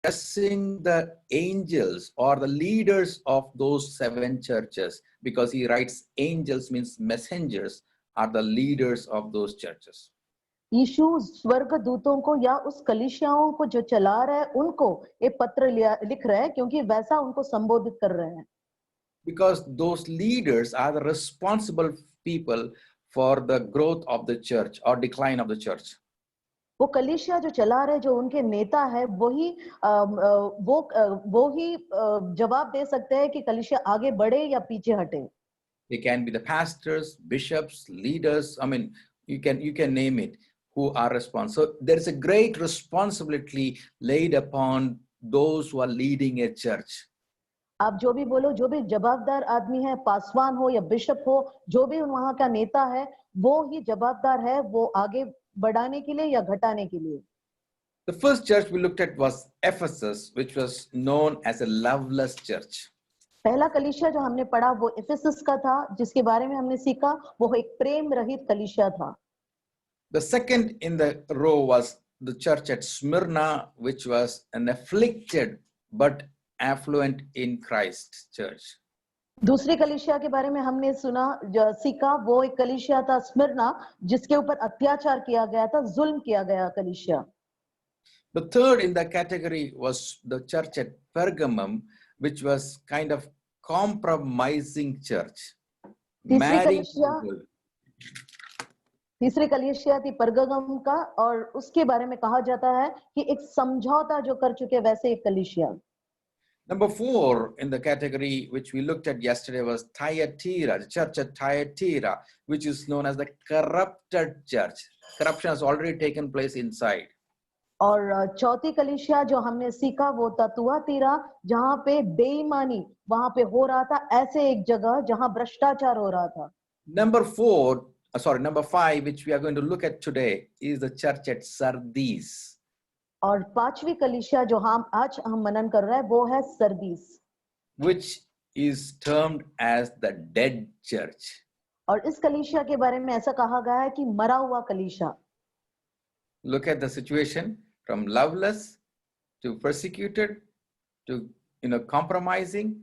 addressing the angels or the leaders of those 7 churches, because he writes angels means messengers are the leaders of those churches. यीशु स्वर्ग दूतों को या उस कलीसियाओं को जो चला रहा है उनको एक पत्र लिख रहा है, क्योंकि वैसा उनको संबोधित कर रहे हैं. Because those leaders are the responsible people for the growth of the church or decline of the church. वो कलीसिया जो चला रहे, जो उनके नेता है, वो ही जवाब दे सकते हैं कि कलीसिया आगे बढ़े या पीछे हटे. They can be the pastors, bishops, leaders. I mean, you can name it, who are responsible. So there is a great responsibility laid upon those who are leading a church. आप जो भी बोलो, जो भी जवाबदार आदमी है, पासवान हो या बिशप हो, जो भी वहां का नेता है, वो ही जवाबदार है वो आगे बढ़ाने के लिए या घटाने के लिए. The first church we looked at was Ephesus, which was known as a loveless church. पहला कलीसिया जो हमने पढ़ा वो इफिसस का था, जिसके बारे में हमने सीखा वो एक प्रेम रहित कलीसिया था. The second in the row was the church at Smyrna, which was an afflicted but affluent in Christ church. दूसरी कलीसिया के बारे में हमने सीखा वो एक कलीसिया था स्मिरना, जिसके ऊपर अत्याचार किया गया था, जुल्म किया गया कलीसिया. The third in the category was the church at Pergamum, which was kind of compromising church. तीसरी कलीसिया थी परगम का, और उसके बारे में कहा जाता है कि एक समझौता जो कर चुके वैसे एक कलीसिया. Number 4 in the category which we looked at yesterday was Thyatira, the church at Thyatira, which is known as the corrupted church. Corruption has already taken place inside. और चौथी कलीसिया जो हमने सीखा वो तुआतीरा, जहां पे बेईमानी वहां पे हो रहा था, ऐसे एक जगह जहां भ्रष्टाचार हो रहा था. Number 5, which we are going to look at today, is the church at Sardis. और पांचवी कलीसिया जो आज हम मनन कर रहे हैं वो है Sardis, which is termed as the dead church. और इस कलीसिया के बारे में ऐसा कहा गया है कि मरा हुआ कलीसिया. Look at the situation from loveless to persecuted to compromising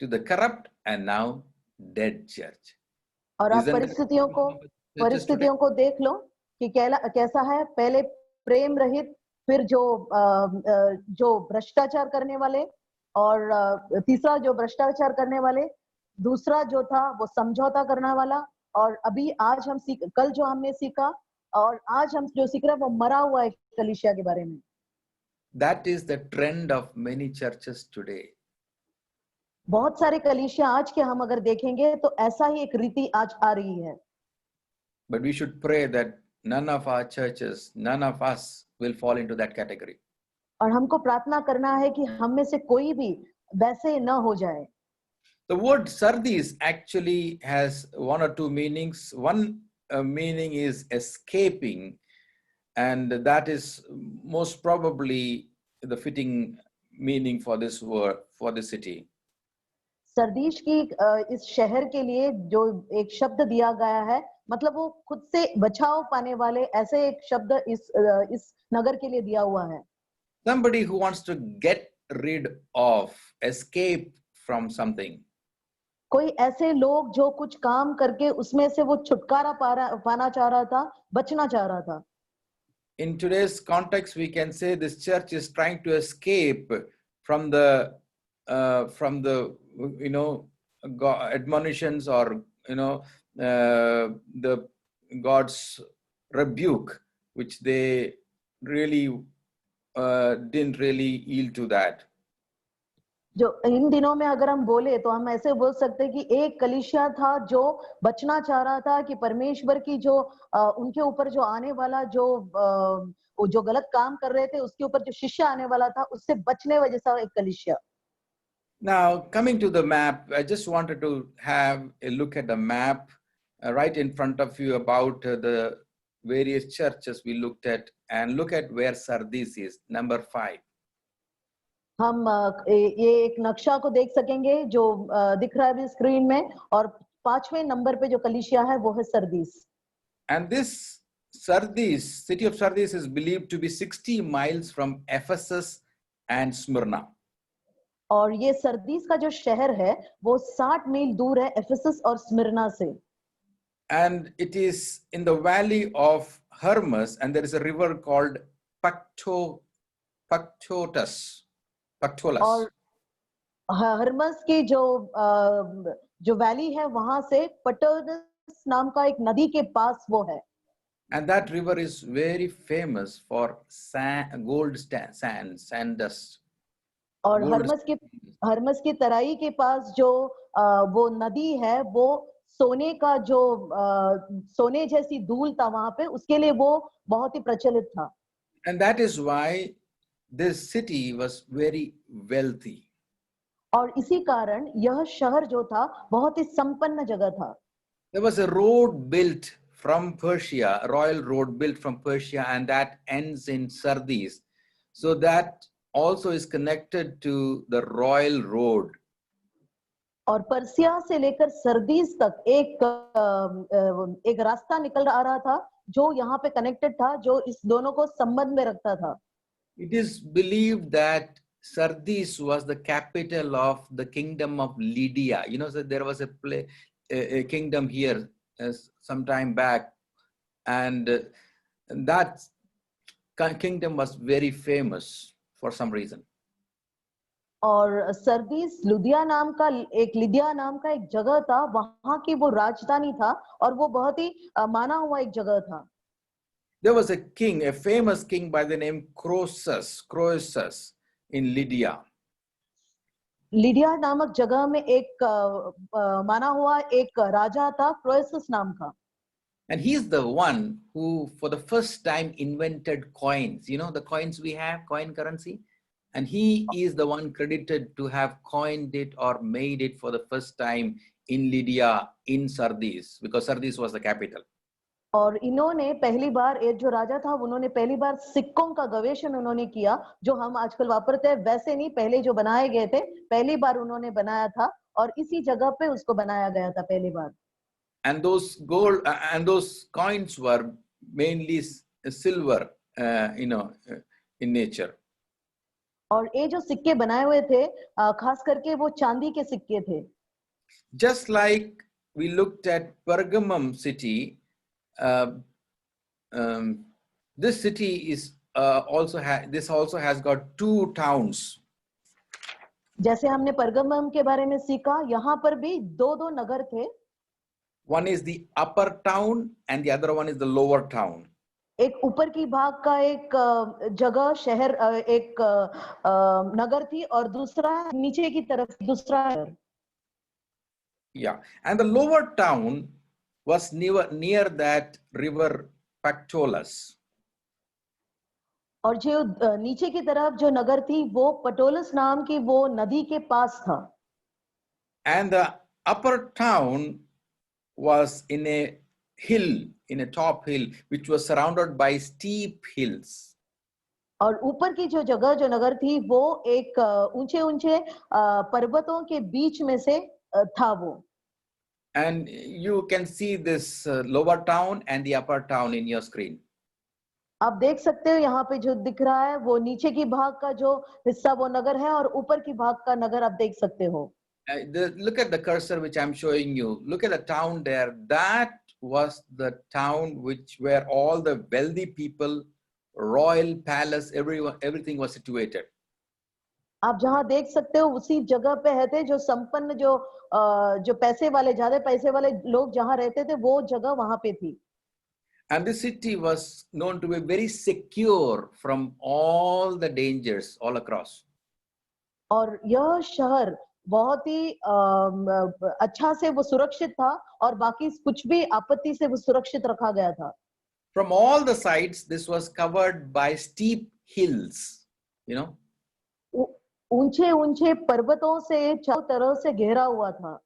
to the corrupt and now dead church. और आप परिस्थितियों को देख लो कि कैसा है. पहले प्रेम रहित, फिर जो भ्रष्टाचार करने वाले, और तीसरा जो भ्रष्टाचार करने वाले, दूसरा जो था वो समझौता करने वाला, और अभी आज कल जो हमने सीखा और आज हम जो सीख रहे हैं वो मरा हुआ है कलीसिया के बारे में. That is the trend of many churches today. बहुत सारे कलीसिया आज के हम अगर देखेंगे तो ऐसा ही एक रीति आज आ रही है. But we should pray that none of our churches, none of us will fall into that category. और हमको प्रार्थना करना है कि हम में से कोई भी वैसे न हो जाए. The word Sardis actually has one or two meanings. One meaning is escaping, and that is most probably the fitting meaning for this word, for this city. सरदीश की इस शहर के लिए जो एक शब्द दिया गया है, मतलब वो खुद से बचाव पाने वाले, ऐसे एक शब्द इस नगर के लिए दिया हुआ है. Somebody who wants to get rid of, escape from something. कोई ऐसे लोग जो कुछ काम करके उसमें से वो छुटकारा पाना चाह रहा था, बचना चाह रहा था. In today's context, we can say this church is trying to escape from the God admonitions, or the God's rebuke, which they really didn't really yield to that. जो इन दिनों में अगर हम बोले तो हम ऐसे बोल सकते हैं कि एक कलीसिया था जो बचना चाह रहा था कि परमेश्वर की जो उनके ऊपर जो आने वाला जो गलत काम कर रहे थे उसके ऊपर जो शिक्षा आने वाला था, उससे बचने वजह से एक कलीसिया. Now, coming to the map, I just wanted to have a look at the map right in front of you about the various churches we looked at, and look at where Sardis is, number 5. हम ये एक नक्शा को देख सकेंगे जो दिख रहा है अभी स्क्रीन में, और 5वें नंबर पे जो कलीसिया है वो है Sardis. And this Sardis, city of Sardis, is believed to be 60 miles from Ephesus and Smyrna. और ये सरदीस का जो शहर है वो 60 मील दूर है एफेसस और स्मिर्ना से. And it is in the valley of Hermus, and there is a river called Pactotus. और हर्मस की जो वैली है वहां से पटोलस नाम का एक नदी के पास वो है. And that river is very famous for sand dust. और Gold. हर्मस की तराई के पास जो वो नदी है वो सोने का जो सोने जैसी धूल था वहां पे, उसके लिए वो बहुत ही प्रचलित था. And that is why this city was very wealthy. और इसी कारण यह शहर जो था बहुत ही संपन्न जगह था. There was a road built from Persia, a royal road built from Persia, and that ends in Sardis. So that also is connected to the royal road. और पर्सिया से लेकर सरदीस तक एक रास्ता निकल आ रहा था जो यहाँ पे कनेक्टेड था, जो इस दोनों को संबंध में रखता था. It is believed that Sardis was the capital of the kingdom of Lydia. You know, so there was a kingdom here some time back, and that kingdom was very famous for some reason. और Sardis लिदिया नाम का एक जगह था, वहां की वो राजधानी था और वो बहुत ही माना हुआ एक जगह था. There was a king, a famous king by the name Croesus in Lydia. Lydia नामक जगह में एक माना हुआ एक राजा था, क्रोएसस नाम का. And he is the one who for the first time invented coins. You know, the coins we have, coin currency. And he is the one credited to have coined it or made it for the first time in Lydia, in Sardis, because Sardis was the capital. और इन्होंने पहली बार, एक जो राजा था उन्होंने पहली बार सिक्कों का गवेषण उन्होंने किया, जो हम आजकल वापरते हैं वैसे नहीं, पहले जो बनाए गए थे पहली बार उन्होंने बनाया था और इसी जगह पे उसको बनाया गया था पहली बार. And those gold and those coins were mainly silver, in nature. और ये जो सिक्के बनाए हुए थे खास करके वो चांदी के सिक्के थे. Just like we looked at Pergamum city, this city is also has got two towns. जैसे हमने परगमम के बारे में सीखा, यहाँ पर भी दो नगर थे. One is the upper town and the other one is the lower town. एक ऊपर की भाग का एक जगह शहर एक नगर थी और दूसरा नीचे की तरफ दूसरा नगर. Yeah, and the lower town was near that river Pactolus. और जो नीचे की तरफ जो नगर थी वो पटोलस नाम की वो नदी के पास था. And the upper town was in a hill, in a top hill, which was surrounded by steep hills. और ऊपर की जो नगर थी वो एक ऊंचे पर्वतों के बीच में से था वो. And you can see this lower town and the upper town in your screen. आप देख सकते हो यहाँ पे जो दिख रहा है वो नीचे की भाग का जो हिस्सा वो नगर है और ऊपर की भाग का नगर आप देख सकते हो. Look at the cursor which I'm showing you. Look at the town there. That was the town where all the wealthy people, royal palace, everything was situated. आप जहाँ देख सकते हो उसी जगह पे है थे जो संपन्न जो पैसे वाले, ज्यादा पैसे वाले लोग जहाँ रहते थे वो जगह वहां पे थी. And this city was known to be very secure from all the dangers all across. और यह शहर बहुत ही अच्छा से वो सुरक्षित था और बाकी कुछ भी आपत्ति से वो सुरक्षित रखा गया था. From all the sides, this was covered by steep hills, ऊंचे पर्वतों से चारों तरफ से घेरा हुआ था.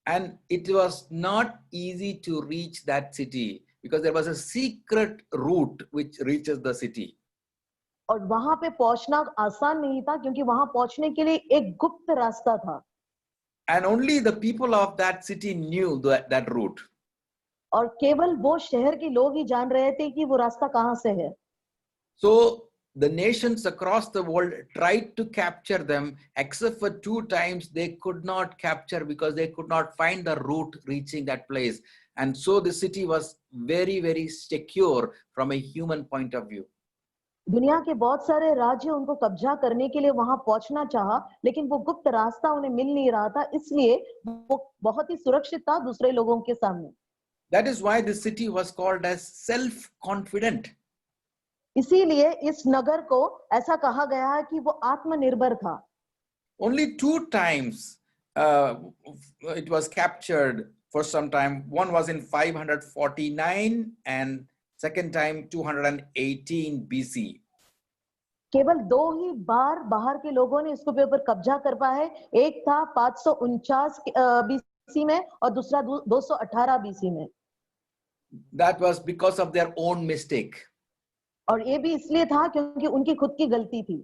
And it was not easy to reach that city because there was a secret route which reaches the city. और वहां पे पहुंचना आसान नहीं था क्योंकि वहां पहुंचने के लिए एक गुप्त रास्ता था. And only the people of that city knew that route. और केवल वो शहर के लोग ही जान रहे थे कि वो रास्ता कहां से है. So the nations across the world tried to capture them, except for 2 times they could not capture because they could not find the route reaching that place. And so the city was very, very secure from a human point of view. दुनिया के बहुत सारे राज्य उनको कब्जा करने के लिए वहां पहुंचना चाहा, लेकिन वो गुप्त रास्ता उन्हें मिल नहीं रहा था, इसलिए वो बहुत ही सुरक्षित था दूसरे लोगों के सामने। That is why the city was called as self-confident. इसीलिए इस नगर को ऐसा कहा गया है कि वो आत्मनिर्भर था। Only 2 times it was captured for some time. One was in 549 and second time 218 BC. केवल 2 ही बार बाहर के लोगों ने इसके ऊपर कब्जा कर पाया है। एक था 549 बीसी में और दूसरा 218 बीसी में। That was because of their own mistake. और ये भी इसलिए था क्योंकि उनकी खुद की गलती थी।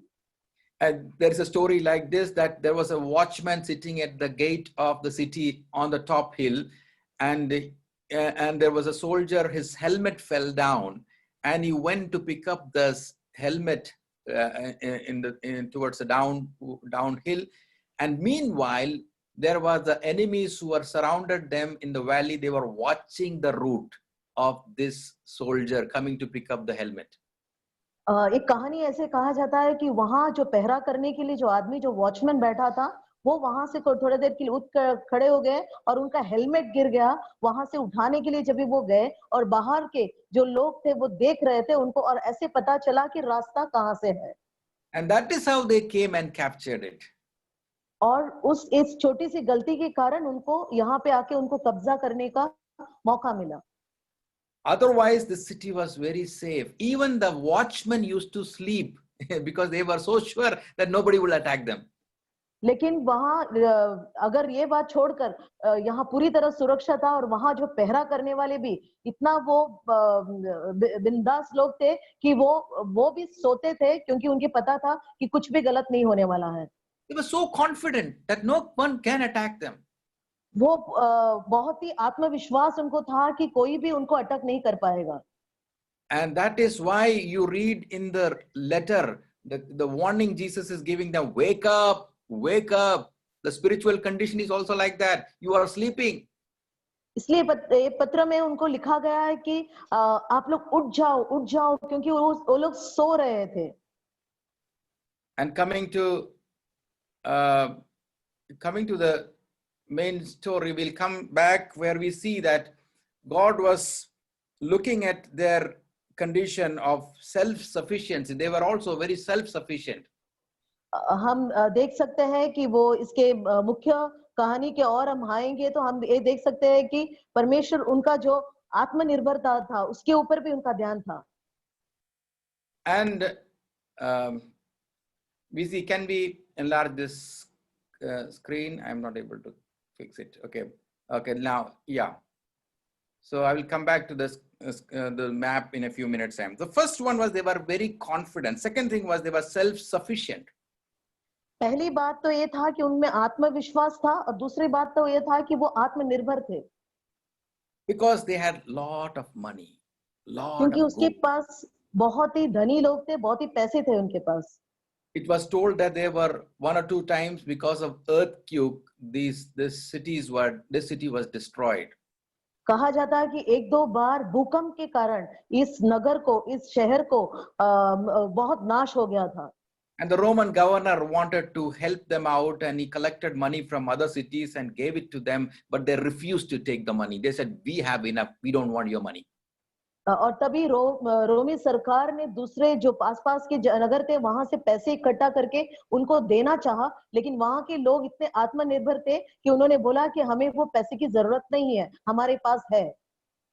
And there is a story like this, that there was a watchman sitting at the gate of the city on the top hill, and there was a soldier. His helmet fell down, and he went to pick up the helmet towards the downhill. And meanwhile, there was the enemies who were surrounded them in the valley. They were watching the route of this soldier coming to pick up the helmet. एक कहानी ऐसे कहा जाता है कि वहां जो पहरा करने के लिए जो आदमी, जो वॉचमैन बैठा था, वो वहां से थोड़ी देर के लिए उठ खड़े हो गए और उनका हेलमेट गिर गया। वहां से उठाने के लिए जब वो गए और बाहर के जो लोग थे वो देख रहे थे उनको, और ऐसे पता चला कि रास्ता कहां से है। And that is how they came and captured it. और इस छोटी सी गलती के कारण उनको यहाँ पे आके उनको कब्जा करने का मौका मिला। Otherwise, the city was very safe. Even the watchmen used to sleep because they were so sure that nobody will attack them. लेकिन वहां अगर ये बात छोड़कर यहाँ पूरी तरह सुरक्षा था, और वहां जो पहरा करने वाले भी इतना वो बिंदास लोग थे कि वो भी सोते थे, क्योंकि उनके पता था कि कुछ भी गलत नहीं होने वाला है। They were so confident that no one can attack them. वो बहुत ही आत्मविश्वास उनको था कि कोई भी उनको अटैक नहीं कर पाएगा। And that is why you read in the letter that the warning Jesus is giving them, wake up, wake up. The spiritual condition is also like that. You are sleeping. इसलिए पत्र में उनको लिखा गया है कि आप लोग उठ जाओ, क्योंकि वो लोग सो रहे थे। And coming to the main story, we'll come back where we see that God was looking at their condition of self-sufficiency. They were also very self-sufficient. हम देख सकते हैं कि वो इसके मुख्य कहानी के और हम आएंगे तो हम ये देख सकते हैं कि परमेश्वर उनका जो आत्मनिर्भरता था उसके ऊपर भी उनका ध्यान था। And we see, can we enlarge this screen? I'm not able to fix it. Okay, now, yeah. So I will come back to this the map in a few minutes time. The first one was they were very confident. Second thing was they were self-sufficient. पहली बात तो ये था कि उनमें आत्मविश्वास था, और दूसरी बात तो ये था कि वो आत्मनिर्भर थे। Because they had lot of money, क्योंकि उसके पास बहुत ही धनी लोग थे, बहुत ही पैसे थे उनके पास। It was told that there were 1 or 2 times because of earthquake, this city was destroyed. कहा जाता है कि 1-2 बार भूकंप के कारण इस नगर को, इस शहर को बहुत नाश हो गया था। And the Roman governor wanted to help them out, and he collected money from other cities and gave it to them, but they refused to take the money. They said, we have enough, we don't want your money. और तभी रोमी सरकार ने दूसरे जो आसपास के नगर थे वहां से पैसे इकट्ठा करके उनको देना चाहा, लेकिन वहां के लोग इतने आत्मनिर्भर थे कि उन्होंने बोला कि हमें वो पैसे की जरूरत नहीं है, हमारे पास है।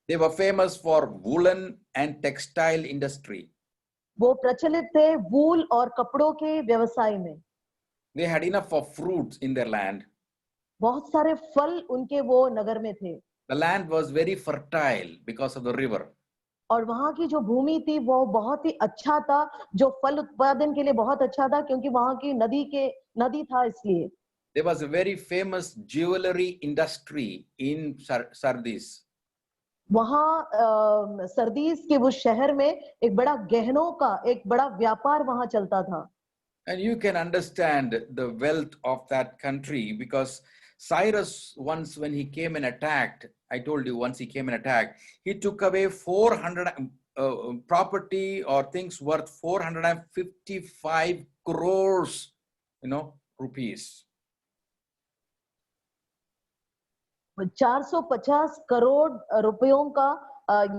They were famous for woolen and textile industry. वो प्रचलित थे वूल और कपड़ों के व्यवसाय में। They had enough of fruits in their land. बहुत सारे फल उनके वो नगर में थे। The land was very fertile because of the river. और वहां की जो भूमि थी वो बहुत ही अच्छा था, जो फल उत्पादन के लिए बहुत अच्छा था, क्योंकि वहां की नदी था इसलिए। There was a very famous jewelry industry in Sardis. वहां सरदीस के वो शहर में एक बड़ा गहनों का एक बड़ा व्यापार वहां चलता था. And you can understand the wealth of that country because Cyrus, once when he came and attacked, I told you once he came and attacked, he took away 400 property or things worth 455 crores, rupees. 450 crore रुपयों का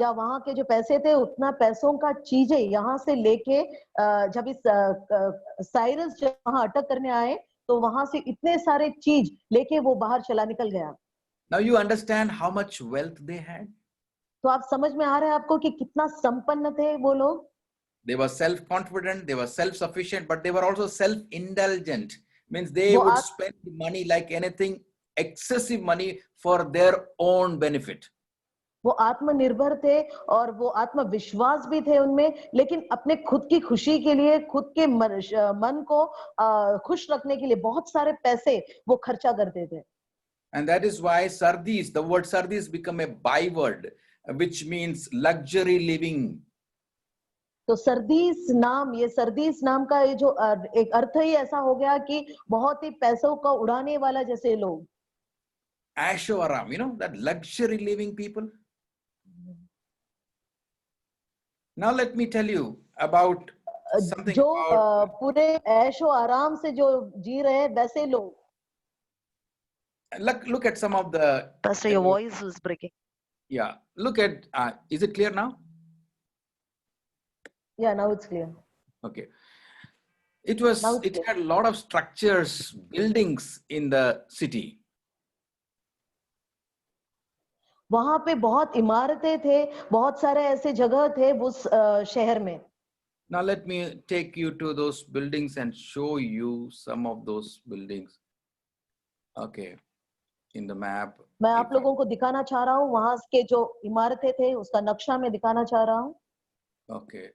या वहां के जो पैसे थे उतना पैसों का चीजें यहाँ से लेके जब इस साइरस जब वहां अटक करने आए तो वहां से इतने सारे चीज लेके वो बाहर चला निकल गया. Now you understand how much wealth they had? तो आप समझ में आ रहा है आपको कि कितना संपन्न थे वो लोग. They were self-confident, they were self-sufficient, but they were also self-indulgent. Means they वो would spend money like anything, excessive money for their own benefit. वो आत्मनिर्भर थे और वो आत्मविश्वास भी थे उनमें, लेकिन अपने खुद की खुशी के लिए खुद के मन को खुश रखने के लिए बहुत सारे पैसे वो खर्चा करते थे. And that is why Sardis, the word Sardis become a byword, which means luxury living. तो सरदीस नाम का ये जो एक अर्थ ही ऐसा हो गया कि बहुत ही पैसों का उड़ाने वाला जैसे लोग. Aishoaram, that luxury living people. Now let me tell you about something जो about, पूरे ऐशो आराम से जो जी रहे हैं वैसे लोग. look at some of the. Pastor, your voice is breaking. Yeah, look at. Is it clear now? Yeah, now it's clear. Okay. It had a lot of structures, buildings in the city. वहां पे बहुत इमारतें थे, बहुत सारे ऐसे जगह थे उस शहर में. Now let me take you to those buildings and show you some of those buildings. Okay, in the map. मैं आप लोगों को दिखाना चाह रहा हूँ वहां के जो इमारतें थे उसका नक्शा मैं दिखाना चाह रहा हूँ. Okay,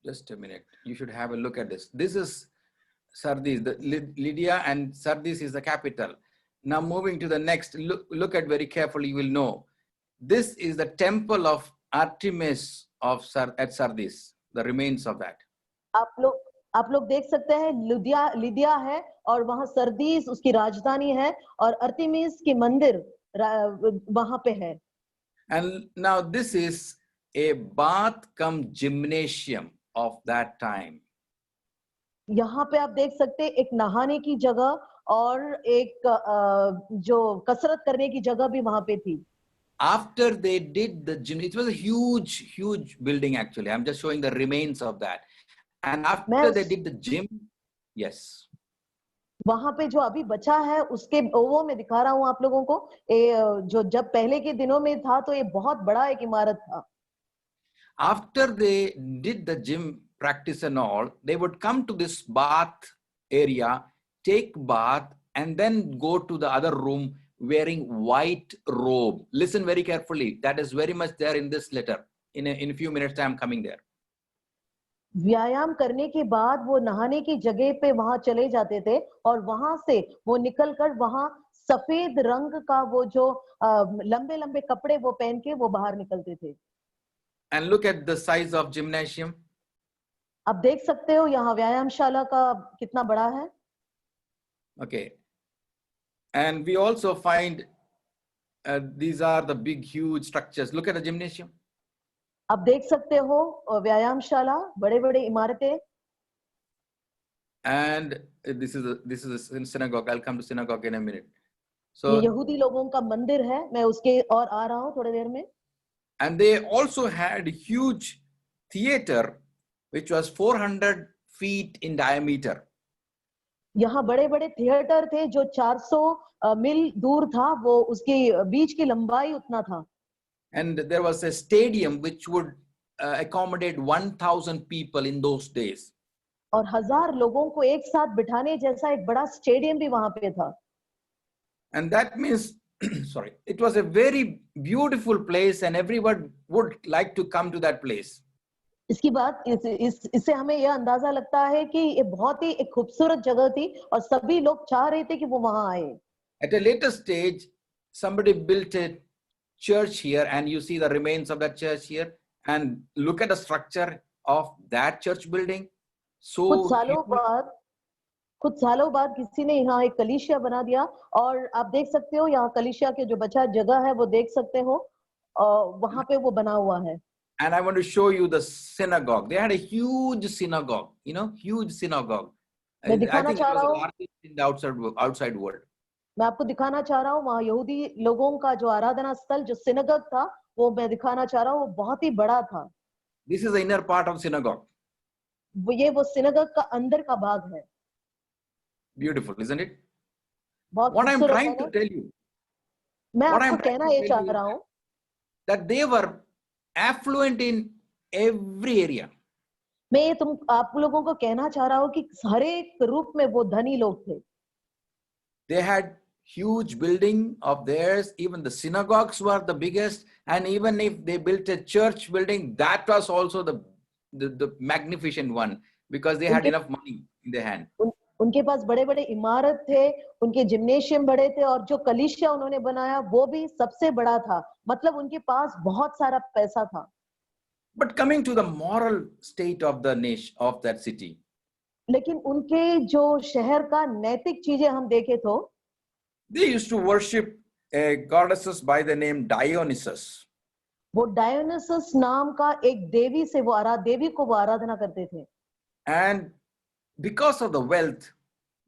just a minute. You should have a look at this. This is Sardis, Lydia, and Sardis is the capital. Now moving to the next, look at very carefully, you will know. This is the temple of Artemis at Sardis, the remains of that. आप लोग देख सकते हैं लिदिया है और वहां Sardis उसकी राजधानी है और अर्तिमिस की मंदिर वहां पे है. And now this is a bath cum gymnasium of that time. यहाँ पे आप देख सकते हैं एक नहाने की जगह और एक जो कसरत करने की जगह भी वहां पे थी. After they did the gym, it was a huge building actually. I'm just showing the remains of that. And after they did the gym, yes. वहां पे जो अभी बचा है उसके वो मैं दिखा रहा हूँ आप लोगों को. जो जब पहले के दिनों में था तो ये बहुत बड़ा एक इमारत था. After they did the gym practice and all, they would come to this bath area, take bath, and then go to the other room wearing white robe. Listen very carefully. That is very much there in this letter. In a few minutes, I am coming there. व्यायाम करने के बाद वो नहाने की जगह पे वहां चले जाते थे और वहां से वो निकलकर वहां सफेद रंग का वो जो लंबे लंबे कपड़े वो पहन के वो बाहर निकलते थे. And look at the size of gymnasium. आप देख सकते हो यहाँ व्यायामशाला का कितना बड़ा है. Okay. And we also find these are the big, huge structures. Look at the gymnasium. आप देख सकते हो व्यायामशाला बड़े बड़े इमारतें. And this is a synagogue. I'll come to synagogue in a minute. So ये यहूदी लोगों का मंदिर है. मैं उसके और आ रहा हूँ थोड़ी देर में. And they also had a huge theater which was 400 feet in diameter. यहाँ बड़े बड़े थिएटर थे जो 400 मील दूर था. वो उसकी बीच की लंबाई उतना था. And there was a stadium which would accommodate 1,000 people in those days. और 1000 लोगों को एक साथ बिठाने जैसा एक बड़ा स्टेडियम भी वहां पे था. And that means, sorry, it was a very beautiful place and everyone would like to come to that place. इसकी बात इससे हमें यह अंदाजा लगता है कि ये बहुत ही एक खूबसूरत जगह थी और सभी लोग चाह रहे थे कि वो वहां आए. At a later stage, somebody built a church here and you see the remains of that church here and look at the structure of that church building. कुछ So सालों बाद किसी ने यहाँ एक कलीसिया बना दिया और आप देख सकते हो यहाँ कलीसिया के जो बचा जगह है वो देख सकते हो वहां पे वो बना हुआ है. And I want to show you the synagogue. They had a huge synagogue, huge synagogue. I मैं think दिखाना it चाह was रहा the हूँ, largest in the outside world. मैं आपको दिखाना चाह रहा हूँ वहाँ यहूदी लोगों का जो आराधना स्थल जो सिनगग था वो मैं दिखाना चाह रहा हूँ, वो बहुत ही बड़ा था. This is the inner part of synagogue. वो सिनगग का अंदर का भाग है. Beautiful, isn't it? बहुत What I'm खूबसूरत trying है to ना. tell you, मैं what आपको I'm trying कहना to ये tell चाह you is रहा हूँ that they were affluent in every area. मैं ये आप लोगों को कहना चाह रहा हूँ कि हर एक रूप में वो धनी लोग थे. They had huge building of theirs. Even the synagogues were the biggest. And even if they built a church building, that was also the magnificent one because they had enough money in their hand. उनके पास बड़े बड़े इमारत थे, उनके gymnasium बड़े थे और जो कलीसिया उन्होंने बनाया वो भी सबसे बड़ा था. मतलब उनके पास बहुत सारा पैसा था. But coming to the moral state of the nation of that city, लेकिन उनके जो शहर का नैतिक चीजें हम देखें तो they used to worship a goddess by the name Dionysus. वो डायोनिसस नाम का एक देवी से देवी को वो आराधना करते थे. And because of the wealth,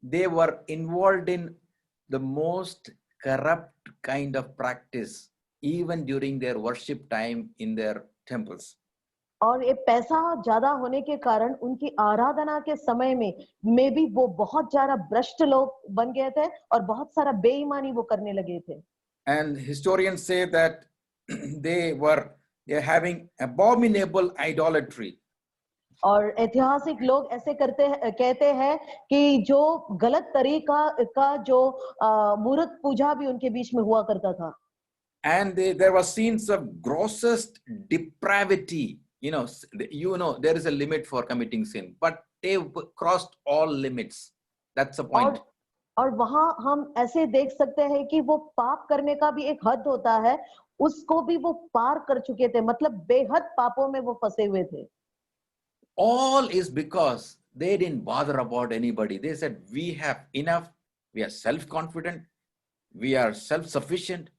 they were involved in the most corrupt kind of practice, even during their worship time in their temples. और ये पैसा ज्यादा होने के कारण उनकी आराधना के समय में भी वो बहुत ज्यादा भ्रष्ट लोग बन गए थे और बहुत सारा बेईमानी वो करने लगे थे. And historians say that they're having abominable idolatry. और ऐतिहासिक लोग ऐसे कहते हैं कि जो गलत तरीका का जो मूर्त पूजा भी उनके बीच में हुआ करता था. And there were scenes of grossest depravity. There is a limit for committing sin, but they crossed all limits. That's the point. और वहां हम ऐसे देख सकते हैं कि वो पाप करने का भी एक हद होता है, उसको भी वो पार कर चुके थे. मतलब बेहद पापों में वो फंसे हुए थे. All is because they didn't bother about anybody. They said, we have enough, we are self-confident, we are self-sufficient,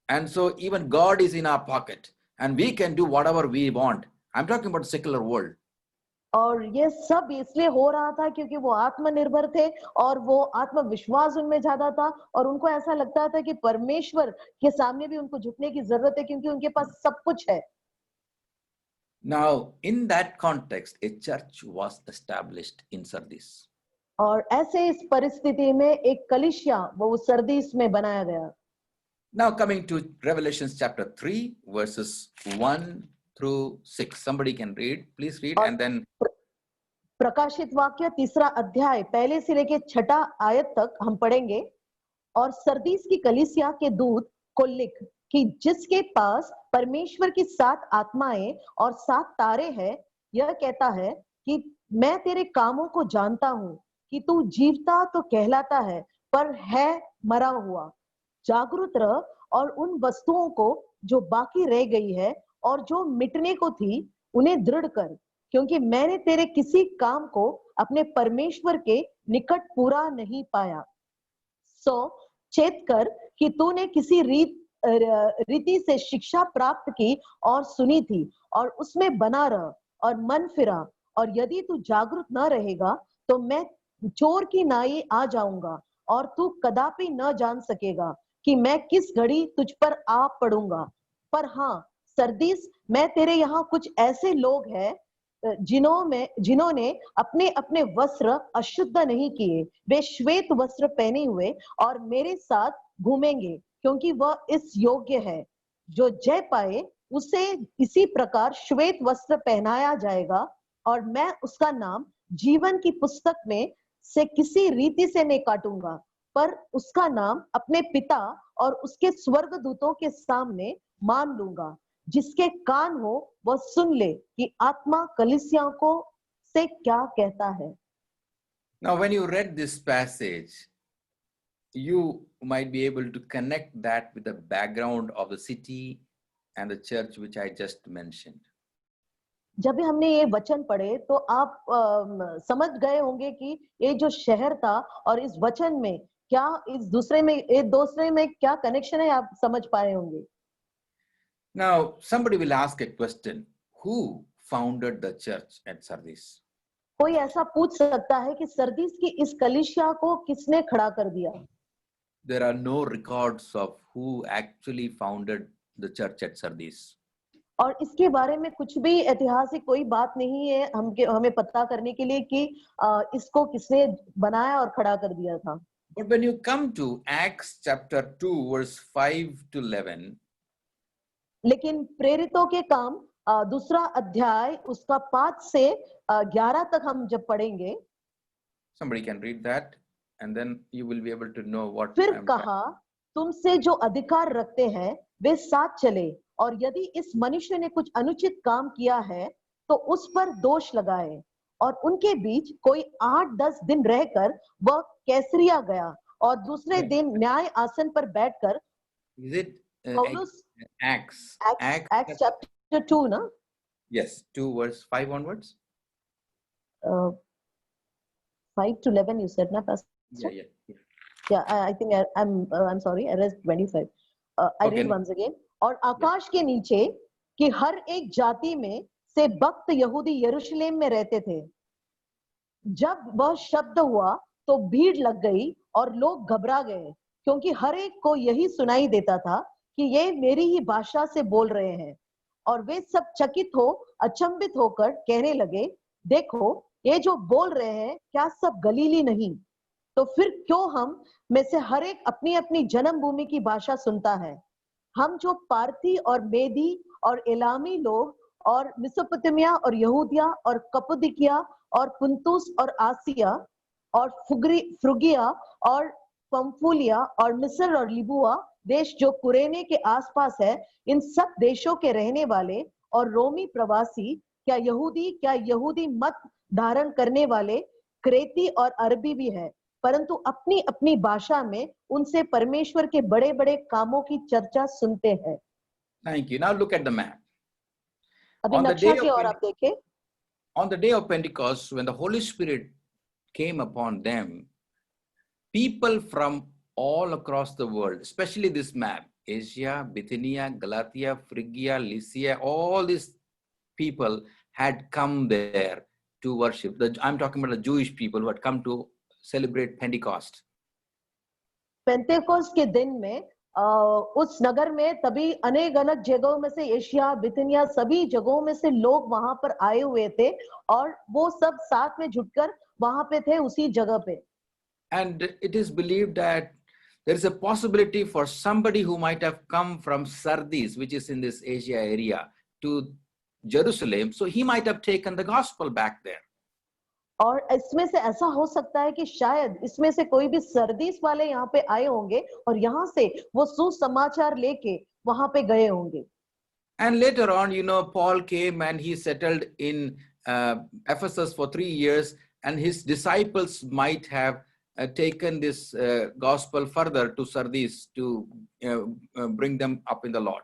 and so even God is in our pocket and we can do whatever we want. I'm talking about secular world. और ये सब इसलिए हो रहा था क्योंकि वो आत्मनिर्भर थे और वो आत्मविश्वास उनमें ज्यादा था और उनको ऐसा लगता था कि परमेश्वर के सामने भी उनको झुकने की जरूरत है क्योंकि उनके पास सब कुछ है. Now, in that context, a church was established in Sardis. और ऐसे इस परिस्थिति में एक कलीसिया वो सरदीस में बनाया गया. Now coming to Revelation chapter 3, verses 1 through 6. Somebody can read, please read, and then प्रकाशित वाक्य 3 अध्याय पहले से लेके 6 आयत तक हम पढ़ेंगे. और सरदीस की कलीसिया के दूत को लिख कि जिसके पास परमेश्वर की 7 आत्माएं और 7 तारे हैं, यह कहता है कि मैं तेरे कामों को जानता हूं कि तू जीवता तो कहलाता है पर है मरा हुआ. जागरूक रह और उन वस्तुओं को जो बाकी रह गई है और जो मिटने को थी उन्हें दृढ़ कर, क्योंकि मैंने तेरे किसी काम को अपने परमेश्वर के निकट पूरा नहीं पाया. सो चेत कर कि तूने किसी रीति से शिक्षा प्राप्त की और सुनी थी और उसमें बना रह और मन फिरा. और यदि तू जागरूक न रहेगा तो मैं चोर की नाई आ जाऊंगा और तू कदापि न जान सकेगा कि मैं किस घड़ी तुझ पर आ पड़ूंगा. पर हाँ सरदीस, मैं तेरे यहाँ कुछ ऐसे लोग हैं जिन्होंने अपने अपने वस्त्र अशुद्ध नहीं किए. वे श्वेत वस्त्र पहने हुए और मेरे साथ घूमेंगे क्योंकि वह इस योग्य है. जो जय पाए उसे इसी प्रकार श्वेत वस्त्र पहनाया जाएगा और मैं उसका नाम जीवन की पुस्तक में से किसी रीति से नहीं काटूंगा, पर उसका नाम अपने पिता और उसके स्वर्गदूतों के सामने मान लूंगा. जिसके कान हो वह सुन ले कि आत्मा कलीसियाओं को से क्या कहता है. Now when you read this passage, you might be able to connect that with the background of the city and the church which I just mentioned. जब भी हमने ये वचन पढ़े तो आप समझ गए होंगे कि ये जो शहर था और इस वचन में क्या इस दूसरे में क्या कनेक्शन है, आप समझ पाए होंगे. Now, somebody will ask a question: who founded the church at Sardis? कोई ऐसा पूछ सकता है कि सरदीस की इस कलीसिया को किसने खड़ा कर दिया. There are no records of who actually founded the church at Sardis. और इसके बारे में कुछ भी ऐतिहासिक कोई बात नहीं है हमें पता करने के लिए कि इसको किसने बनाया और खड़ा कर दिया था. But when you come to Acts chapter 2 verse 5 to 11, लेकिन प्रेरितों के काम दूसरा अध्याय उसका 5 से 11 तक हम जब पढ़ेंगे, somebody can read that and then you will be able to know what फिर I'm कहा तुमसे जो अधिकार रखते हैं वे साथ चले और यदि इस मनुष्य ने कुछ अनुचित काम किया है तो उस पर दोष लगाए. और उनके बीच कोई 8-10 दिन रहकर वह कैसरिया गया और दूसरे दिन न्याय आसन पर बैठकर. Is it पौलुस Acts chapter 2 ना? Yes, 2 verse 5 onwards. 5 to 11 you said na pastor? Yeah, I think I'm sorry, I read 25. I Okay. read once again. और आकाश के नीचे कि हर एक जाति में से भक्त यहूदी यरूशलेम में रहते थे. जब वह शब्द हुआ तो भीड़ लग गई और लोग घबरा गए क्योंकि हर एक को यही सुनाई देता था कि ये मेरी ही भाषा से बोल रहे हैं. और वे सब चकित हो अचंभित होकर कहने लगे, देखो ये जो बोल रहे हैं क्या सब गलीली नहीं? तो फिर क्यों हम में से हर एक अपनी अपनी जन्मभूमि की भाषा सुनता है? हम जो पार्थी और मेदी और एलामी लोग और मेसोपोटामिया और यहूदिया और कप्पदोकिया और पुंतुस और आसिया और फ्रुगिया और पंफूलिया और मिस्र और लिबुआ देश जो कुरेने के आसपास है, इन सब देशों के रहने वाले और रोमी प्रवासी, क्या यहूदी मत धारण करने वाले क्रेती और अरबी भी है, परंतु अपनी अपनी भाषा में उनसे परमेश्वर के बड़े बड़े कामों की चर्चा सुनते हैं. Thank you. Now look at the map. अभी नक्शा की ओर आप देखें. On the day of Pentecost, when the Holy Spirit came upon them, people from all across the world, especially this map, Asia, Bithynia, Galatia, Phrygia, Lycia, all these people had come there to worship. I'm talking about the Jewish people who had come to celebrate Pentecost. Pentecost के दिन में उस नगर में तभी अनेक अनेक जगहों में से एशिया, बिथिनिया, सभी जगहों में से लोग वहां पर आए हुए थे और वो सब साथ में जुटकर वहां पे थे उसी जगह पे. And it is believed that there is a possibility for somebody who might have come from Sardis, which is in this Asia area, to Jerusalem, so he might have taken the gospel back there. और इसमें से ऐसा हो सकता है कि शायद इसमें से कोई भी सरदीस वाले यहाँ पे आए होंगे और यहाँ से वो सुसमाचार लेके वहां पे गए होंगे. And later on, Paul came and he settled in Ephesus for 3 years, and his disciples might have taken this gospel further to Sardis to bring them up in the Lord.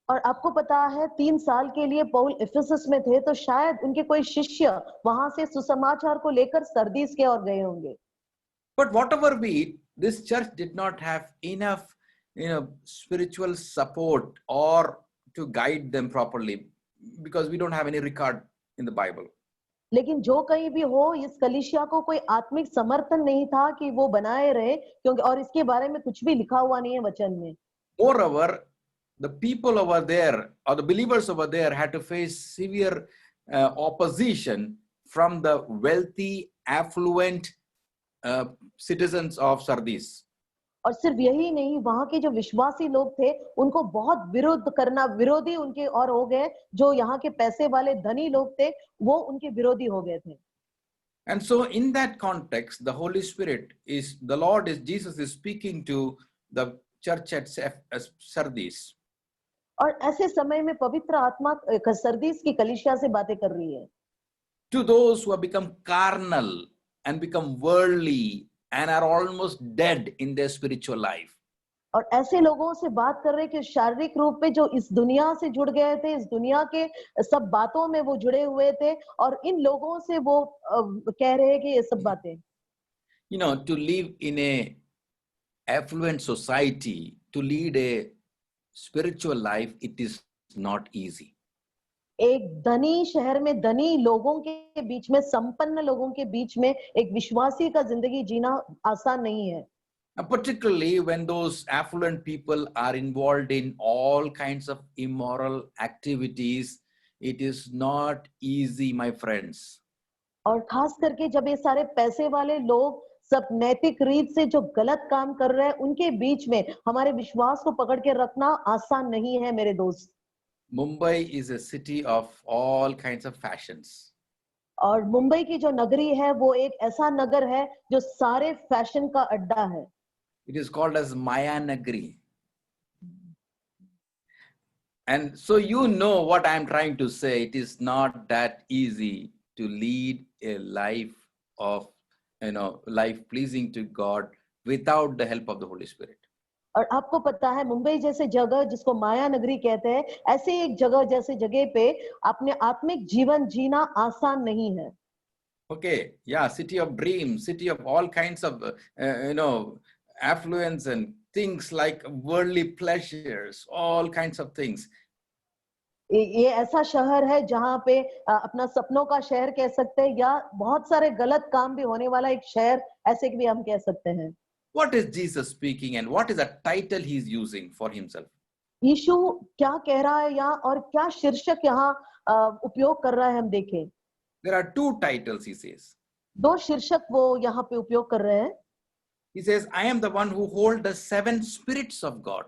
और आपको पता है 3 साल के लिए पौल इफिसस में थे, तो शायद उनके कोई शिष्य वहां से सुसमाचार को लेकर सरदीस के ओर गए होंगे. But whatever be, this church did not have enough spiritual support or to guide them properly, because we don't have any record in the Bible. लेकिन जो कहीं भी हो, इस कलीसिया को कोई आत्मिक समर्थन नहीं था कि वो बनाए रहे, क्योंकि और इसके बारे में कुछ भी लिखा हुआ नहीं है वचन में. Moreover, the people over there or the believers over there had to face severe opposition from the wealthy, affluent citizens of Sardis. और सिर्फ यही नहीं, वहां के जो विश्वासी लोग थे उनको बहुत विरोधी उनके और हो गए. जो यहाँ के पैसे वाले धनी लोग थे वो उनके विरोधी हो गए थे. And so in that context, the Holy Spirit Jesus is speaking to the church at Sardis. और ऐसे समय में पवित्र आत्मा सरदीस की कलीसिया से बातें कर रही है. To those who have become carnal and become worldly and are almost dead in their spiritual life. और ऐसे लोगों से बात कर रहे हैं कि शारीरिक रूप में जो इस दुनिया से जुड़ गए थे, इस दुनिया के सब बातों में वो जुड़े हुए थे, और इन लोगों से वो कह रहे हैं कि ये सब बातें, You know, to live in a affluent society, to lead a spiritual life, it is not easy. एक धनी शहर में धनी लोगों के बीच में, संपन्न लोगों के बीच में एक विश्वासी का जिंदगी जीना आसान नहीं है। Particularly when those affluent people are involved in all kinds of immoral activities, it is not easy, my friends. और खास करके जब ये सारे पैसे वाले लोग सब नैतिक रीत से जो गलत काम कर रहे हैं, उनके बीच में हमारे विश्वास को पकड़ के रखना आसान नहीं है मेरे दोस्त। Mumbai is a city of all kinds of fashions. और मुंबई की जो नगरी है वो एक ऐसा नगर है जो सारे फैशन का अड्डा है। It is called as Maya Nagri. And so you know what I'm trying to say. It is not that easy to lead a life of, life pleasing to God without the help of the Holy Spirit. और आपको पता है मुंबई जैसे जगह जिसको माया नगरी कहते हैं, ऐसे एक जगह जैसे जगह पे अपने आत्मिक जीवन जीना आसान नहीं है। Okay, yeah, city of dreams, city of all kinds of, affluence and things like worldly pleasures, all kinds of things. ये ऐसा शहर है जहाँ पे अपना सपनों का शहर कह सकते हैं, या बहुत सारे गलत काम भी होने वाला एक शहर ऐसे भी हम कह सकते हैं। What is Jesus speaking and what is the title he is using for himself? यीशु क्या कह रहा है यहाँ, और क्या शीर्षक यहाँ उपयोग कर रहा है, हम देखें। There are two titles, he says. दो शीर्षक वो यहाँ पे उपयोग कर रहे हैं। He says, I am the one who hold the 7 spirits of God.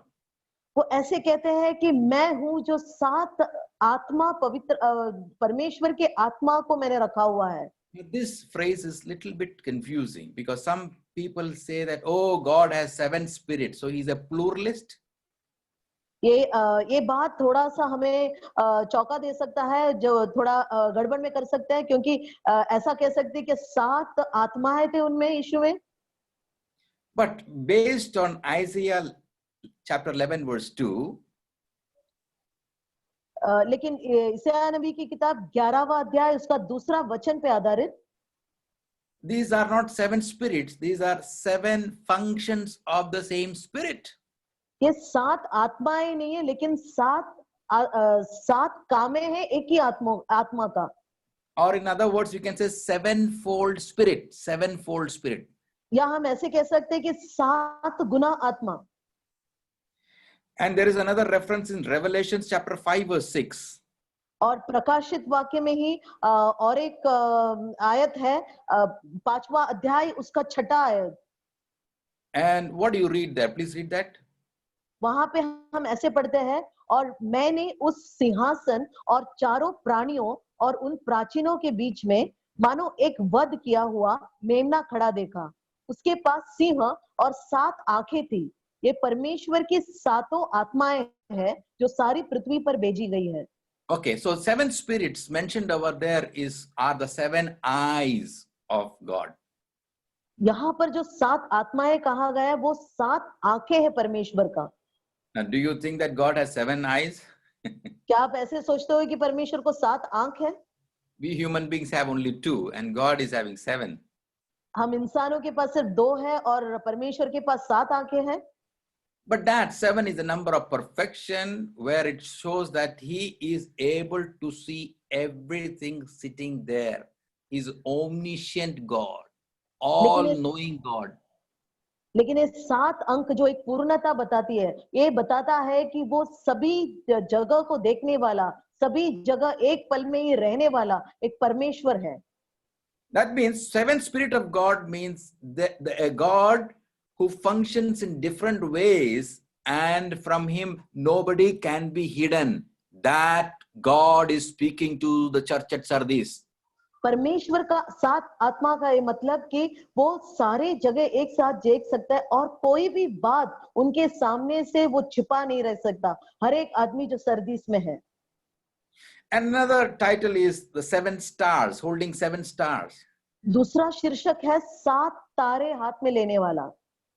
वो ऐसे कहते हैं कि मैं हूं जो 7 आत्मा पवित्र परमेश्वर के आत्मा को मैंने रखा हुआ है। This phrase is little bit confusing because some people say that, oh, God has 7 spirits, so he's a pluralist. ये बात थोड़ा सा हमें चौंका दे सकता है, जो थोड़ा गड़बड़ में कर सकते हैं, क्योंकि ऐसा कह सकते हैं कि 7 आत्माएं थे उनमें, यीशु में। But based on Isaiah chapter 11 verse 2, लेकिन यशायाह नबी की किताब 11वां अध्याय उसका दूसरा वचन पे आधारित, these are not 7 spirits, these are 7 functions of the same spirit. ये 7 आत्माएं नहीं है, लेकिन 7 कामें हैं एक ही आत्मा का। Or in other words, you can say sevenfold spirit, sevenfold spirit. या हम ऐसे कह सकते हैं कि 7 गुना आत्मा। And there is another reference in Revelation chapter 5 verse 6. और प्रकाशित वाक्य में ही और एक आयत है, 5वां अध्याय उसका 6ठा आयत। And what do you read there? Please read that. वहां पे हम ऐसे पढ़ते हैं, और मैंने उस सिंहासन और चारों प्राणियों और उन प्राचीनों के बीच में मानो एक वध किया हुआ मेमना खड़ा देखा। उसके पास सिंह और 7 आंखें थी। ये परमेश्वर की 7 आत्माएं हैं जो सारी पृथ्वी पर भेजी गई है। Okay, so 7 spirits mentioned over there are the 7 eyes of God. यहाँ पर जो 7 आत्माएं कहा गया है वो 7 आंखें हैं परमेश्वर का। Now, do you think that God has 7 eyes? क्या आप ऐसे सोचते हो कि परमेश्वर को 7 आंख है? We human beings have only 2 and God is having 7. हम इंसानों के पास सिर्फ 2 है और परमेश्वर के पास 7 आंखें हैं। But that 7 is the number of perfection, where it shows that he is able to see everything sitting there. He's omniscient God, all-knowing God. लेकिन ये 7 अंक जो एक पूर्णता बताती है, ये बताता है कि वो सभी जगह को देखने वाला, सभी जगह एक पल में ही रहने वाला एक परमेश्वर है। That means 7 Spirit of God means a God who functions in different ways, and from him nobody can be hidden. That God is speaking to the church at Sardis. परमेश्वर का 7 आत्मा का ये मतलब कि वो सारे जगह एक साथ देख सकता है, और कोई भी बात उनके सामने से वो छिपा नहीं रह सकता, हर एक आदमी जो सरदीस में है। Another title is the 7 stars, holding 7 stars. दूसरा शीर्षक है 7 तारे हाथ में लेने वाला।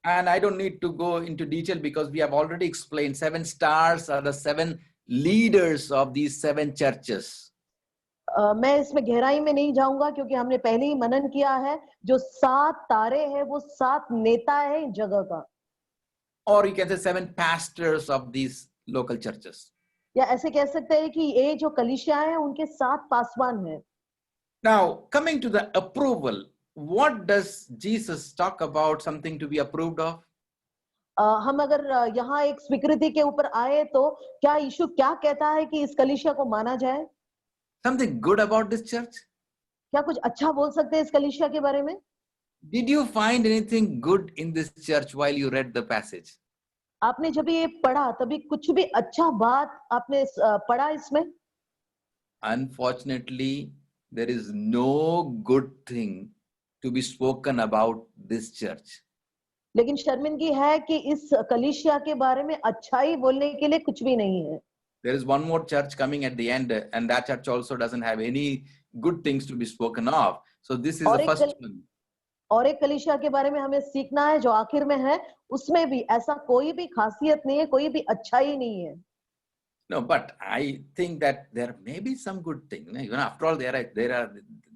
And I don't need to go into detail because we have already explained 7 stars are the 7 leaders of these 7 churches. मैं इसमें गहराई में नहीं जाऊंगा क्योंकि हमने पहले ही मनन किया है, जो 7 तारे हैं वो 7 नेता है इस जगह का। Or you can say 7 pastors of these local churches. या ऐसे कह सकते हैं कि ये जो कलीसिया है उनके 7 पासवान हैं। Now, coming to the approval, what does Jesus talk about something to be approved of? हम अगर यहाँ एक स्वीकृति के ऊपर आए तो क्या यीशु क्या कहता है कि इस कलीसिया को माना जाए? Something good about this church? क्या कुछ अच्छा बोल सकते हैं इस कलीसिया के बारे में? Did you find anything good in this church while you read the passage? आपने जब ये पढ़ा तभी कुछ भी अच्छा बात आपने पढ़ा इसमें? Unfortunately, there is no good thing to be spoken about this church. लेकिन शर्मिंदगी है कि इस कलीसिया के बारे में अच्छाई बोलने के लिए कुछ भी नहीं है। There is one more church coming at the end, and that church also doesn't have any good things to be spoken of. So this is the first one. और एक कलीसिया के बारे में हमें सीखना है जो आखिर में है, उसमें भी ऐसा कोई भी खासियत नहीं है, कोई भी अच्छाई नहीं है। No, but I think that there may be some good thing. Even after all,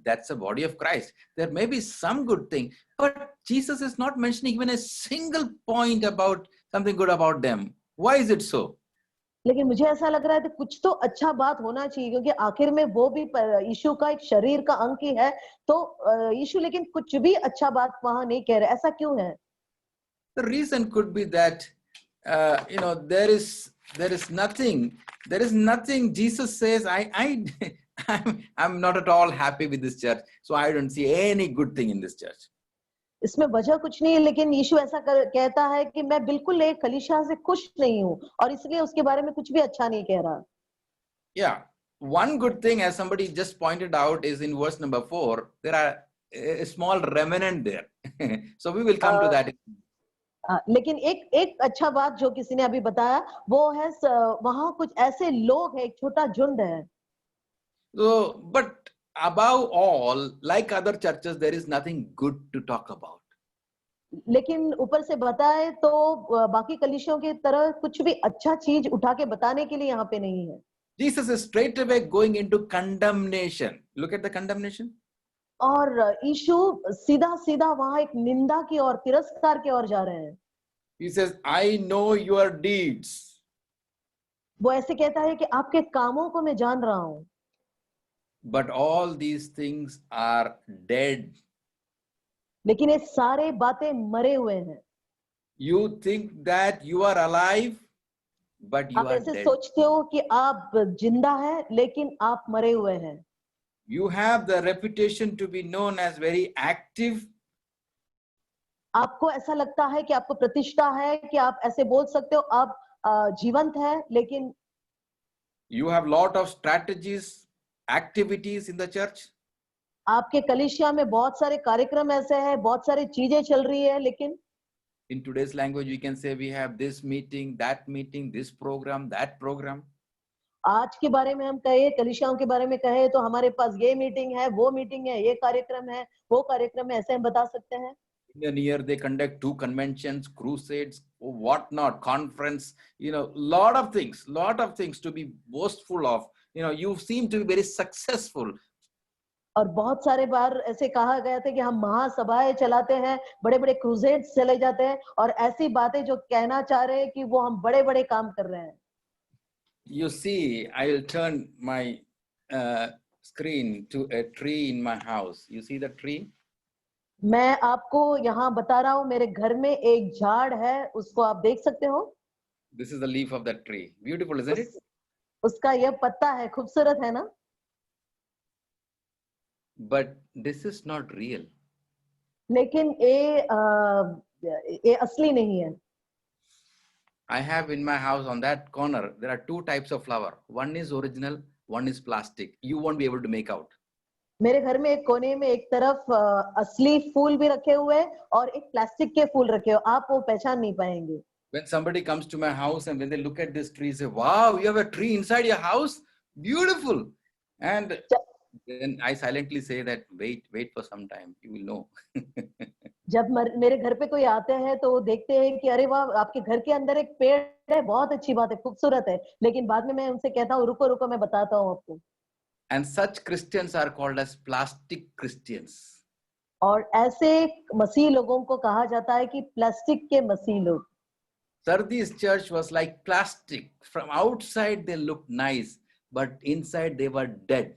that's a body of Christ. There may be some good thing, but Jesus is not mentioning even a single point about something good about them. Why is it so? लेकिन मुझे ऐसा लग रहा है कि कुछ तो अच्छा बात होना चाहिए क्योंकि आखिर में वो भी यीशु का एक शरीर का अंग ही है, तो यीशु लेकिन कुछ भी अच्छा बात वहां नहीं कह रहे। ऐसा क्यों है? The reason could be that there is nothing. Jesus says, I'm not at all happy with this church, so I don't see any good thing in this church. इसमें वजह कुछ नहीं है, लेकिन यीशु ऐसा कहता है कि मैं बिल्कुल एक कलीसिया से खुश नहीं हूं और इसलिए उसके बारे में कुछ भी अच्छा नहीं कह रहा। Yeah, one good thing, as somebody just pointed out, is in verse number 4. There are a small remnant there. So we will come to that. लेकिन एक अच्छा बात जो किसी ने अभी बताया वो है वहां कुछ ऐसे लोग हैं, एक छोटा झुंड है। So, but above all, like other churches, there is nothing good to talk about. लेकिन ऊपर से बताए तो बाकी कलीसियों की तरह कुछ भी अच्छा चीज उठा के बताने के लिए यहाँ पे नहीं है। Jesus is straight away going into condemnation. Look at the condemnation. और यीशु सीधा सीधा वहां एक निंदा की और तिरस्कार की ओर जा रहे हैं। He says, I know your deeds. वो ऐसे कहता है कि आपके कामों को मैं जान रहा हूं। But all these things are dead. लेकिन ये सारे बातें मरे हुए हैं। You think that you are alive, but you आप are ऐसे dead. सोचते हो कि आप जिंदा हैं, लेकिन आप मरे हुए हैं। You have the reputation to be known as very active. आपको ऐसा लगता है कि आपको प्रतिष्ठा है कि आप ऐसे बोल सकते हो आप जीवंत है, लेकिन You have lot of strategies, activities in the church. आपके कलीसिया में बहुत सारे कार्यक्रम ऐसे हैं, बहुत सारी चीजें चल रही है, लेकिन In today's language, we can say we have this meeting, this program, that program. आज के बारे में हम कहे, कलीसियाओं के बारे में कहे तो हमारे पास ये मीटिंग है, वो मीटिंग है, ये कार्यक्रम है, वो कार्यक्रम है, ऐसे हम बता सकते हैं। In a year, they conduct 2 conventions, crusades, what not, conference, lot of things to be boastful of. You seem to be very successful. और बहुत सारे बार ऐसे कहा गया था कि हम महासभाएं चलाते हैं, बड़े-बड़े क्रूसेड्स चले जाते हैं और ऐसी बातें जो कहना चाह रहे हैं कि वो हम बड़े-बड़े काम कर रहे हैं। You see, I will turn my screen to a tree in my house. You see the tree? मैं आपको यहाँ बता रहा हूँ, मेरे घर में एक झाड़ है, उसको आप देख सकते हो। This is the leaf of that tree. Beautiful, isn't it? उसका यह पत्ता है, खूबसूरत है ना? But this is not real. लेकिन ये असली नहीं है। I have in my house on that corner, there are 2 types of flower. One is original, one is plastic. You won't be able to make out. मेरे घर में एक कोने में एक तरफ असली फूल भी रखे हुए हैं और एक प्लास्टिक के फूल रखे हो, आप वो पहचान नहीं पाएंगे। When somebody comes to my house and when they look at this tree, say, wow, you have a tree inside your house? Beautiful. And then I silently say that, wait for some time, you will know. जब मेरे घर पे कोई आते हैं तो वो देखते हैं कि अरे वाह, आपके घर के अंदर एक पेड़ है, बहुत अच्छी बात है, खूबसूरत है। लेकिन बाद में मैं उनसे कहता हूँ, रुको रुको, मैं बताता हूँ आपको। And such Christians are called as plastic Christians. और ऐसे मसीह लोगों को कहा जाता है कि प्लास्टिक के मसीह लोग। Sardis church was like plastic. From outside they looked nice, but inside they were dead.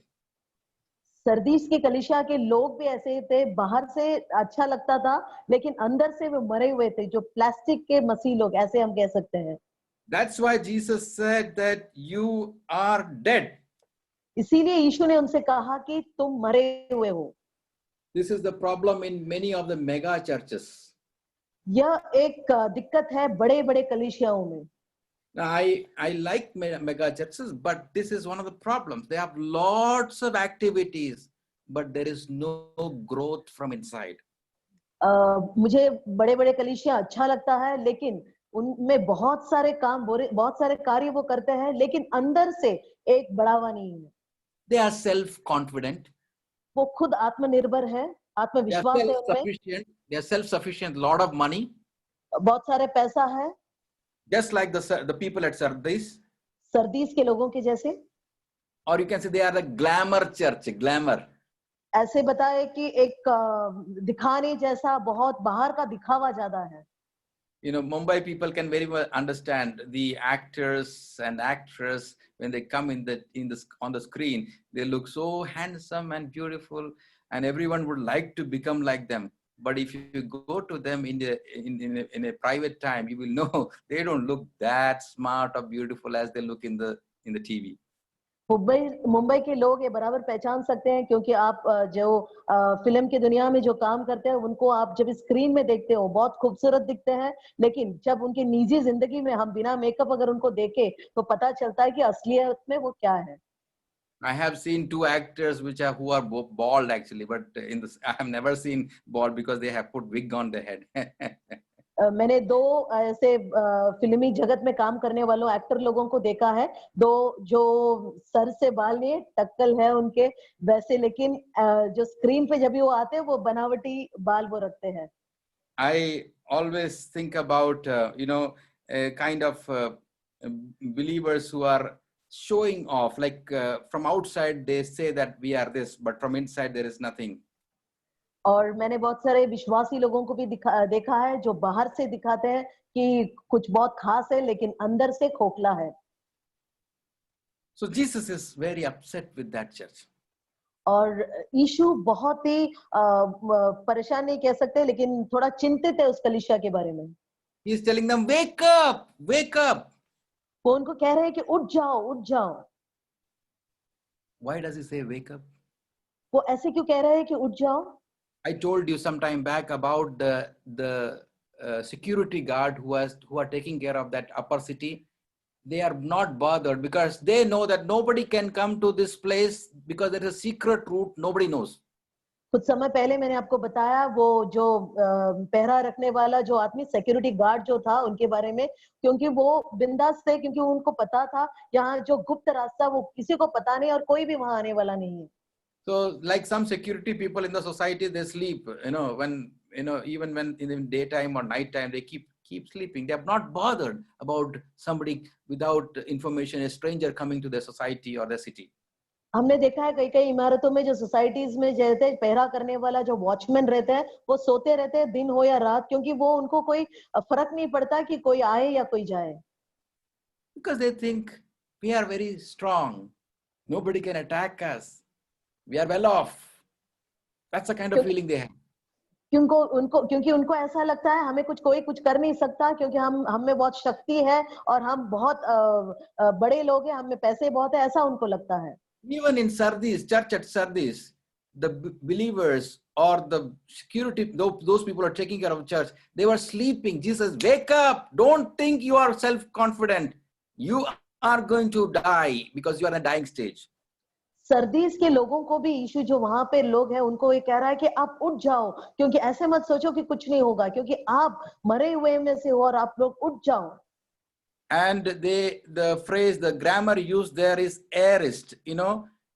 Sardis के कलीसिया के लोग भी ऐसे ही थे, बाहर से अच्छा लगता था लेकिन अंदर से वो मरे हुए थे, जो प्लास्टिक के मसीह लोग, ऐसे हम कह सकते हैं। That's why Jesus said that you are dead. इसीलिए यीशु ने उनसे कहा कि तुम मरे हुए हो। This is the problem in many of the mega churches. यह एक दिक्कत है बड़े बड़े कलीसियाओं में। Now, I like mega churches, but this is one of the problems. They have lots of activities, but there is no growth from inside. मुझे बड़े बड़े कलीसिया अच्छा लगता है, लेकिन उनमें बहुत सारे काम, बहुत सारे कार्य वो करते हैं, लेकिन अंदर से एक बढ़ावा नहीं है। They are self-confident. वो खुद आत्मनिर्भर है, They are आत्मविश्वास है उनमें, self-sufficient. They are self-sufficient. Lot of money, बहुत सारे पैसा है, just like the people at Sardis. Sardis के लोगों के जैसे। Or you can say they are the glamour church. Glamour. ऐसे बताए कि एक दिखाने जैसा, बहुत बाहर का दिखावा ज्यादा है। You know, Mumbai people can very well understand the actors and actresses when they come on the screen. They look so handsome and beautiful, and everyone would like to become like them. But if you go to them in a private time, you will know they don't look that smart or beautiful as they look in the TV. Mumbai के लोग ये बराबर पहचान सकते हैं, क्योंकि आप जो फिल्म की दुनिया में जो काम करते हैं, उनको आप जब स्क्रीन में देखते हो बहुत खूबसूरत दिखते हैं, लेकिन जब उनकी निजी जिंदगी में हम बिना मेकअप अगर उनको देखें तो पता चलता है कि असलियत में वो क्या है। I have seen two actors who are bald actually, but I have never seen bald because they have put wig on their head. मैंने दो ऐसे फिल्मी जगत में काम करने वालों एक्टर लोगों को देखा है, दो जो सर से बाल नहीं, टक्कल है उनके वैसे, लेकिन जो स्क्रीन पे जब भी वो आते हैं वो बनावटी बाल वो रखते हैं। I always think about kind of believers who are showing off, like from outside they say that we are this, but from inside there is nothing. और मैंने बहुत सारे विश्वासी लोगों को भी देखा है, जो बाहर से दिखाते हैं कि कुछ बहुत खास है, लेकिन अंदर से खोखला है। So Jesus is very upset with that church. और यीशु बहुत ही परेशान नहीं कह सकते, लेकिन थोड़ा चिंतित है उस कलीसिया के बारे में। He is telling them, wake up, wake up. वो उनको कह रहे हैं कि उठ जाओ, उठ जाओ। Why does he say wake up? वो ऐसे क्यों कह रहे हैं कि उठ जाओ? I told you some time back about the security guard who are taking care of that upper city. They are not bothered because they know that nobody can come to this place because there is a secret route nobody knows. कुछ समय पहले मैंने आपको बताया, वो जो पहरा रखने वाला जो आदमी, सिक्योरिटी गार्ड जो था, उनके बारे में, क्योंकि वो बिंदास थे, क्योंकि उनको पता था यहाँ जो गुप्त रास्ता वो किसी को पता नहीं और कोई भी वहां आने वाला नहीं है। So like some security people in the society, they sleep, even when in the daytime or nighttime, they keep sleeping. They are not bothered about somebody without information, a stranger coming to their society or their city. हमने देखा है कई कई इमारतों में जो societies में जैसे पहरा करने वाला जो वॉचमैन रहते हैं, वो सोते रहते हैं दिन हो या रात, क्योंकि वो उनको कोई फर्क नहीं पड़ता कि कोई आए या कोई जाए। Because they think we are very strong. Nobody can attack us. We are well off. That's the kind of feeling they have. क्योंकि उनको ऐसा लगता है हमें कोई कुछ कर नहीं सकता, क्योंकि हम में बहुत शक्ति है और हम बहुत बड़े लोग हैं, हम में पैसे बहुत है, ऐसा उनको लगता है। Even in Sardis, church at Sardis, the believers or the security, those people are taking care of church, they were sleeping. Jesus, wake up! Don't think you are self-confident. You are going to die because you are in a dying stage. Sardis के लोगों को भी यीशु, जो वहां पे लोग हैं, उनको ये कह रहा है कि आप उठ जाओ, क्योंकि ऐसे मत सोचो कि कुछ नहीं होगा, क्योंकि आप मरे हुए में से हो और आप लोग उठ जाओ। And the phrase, the grammar used there is aorist,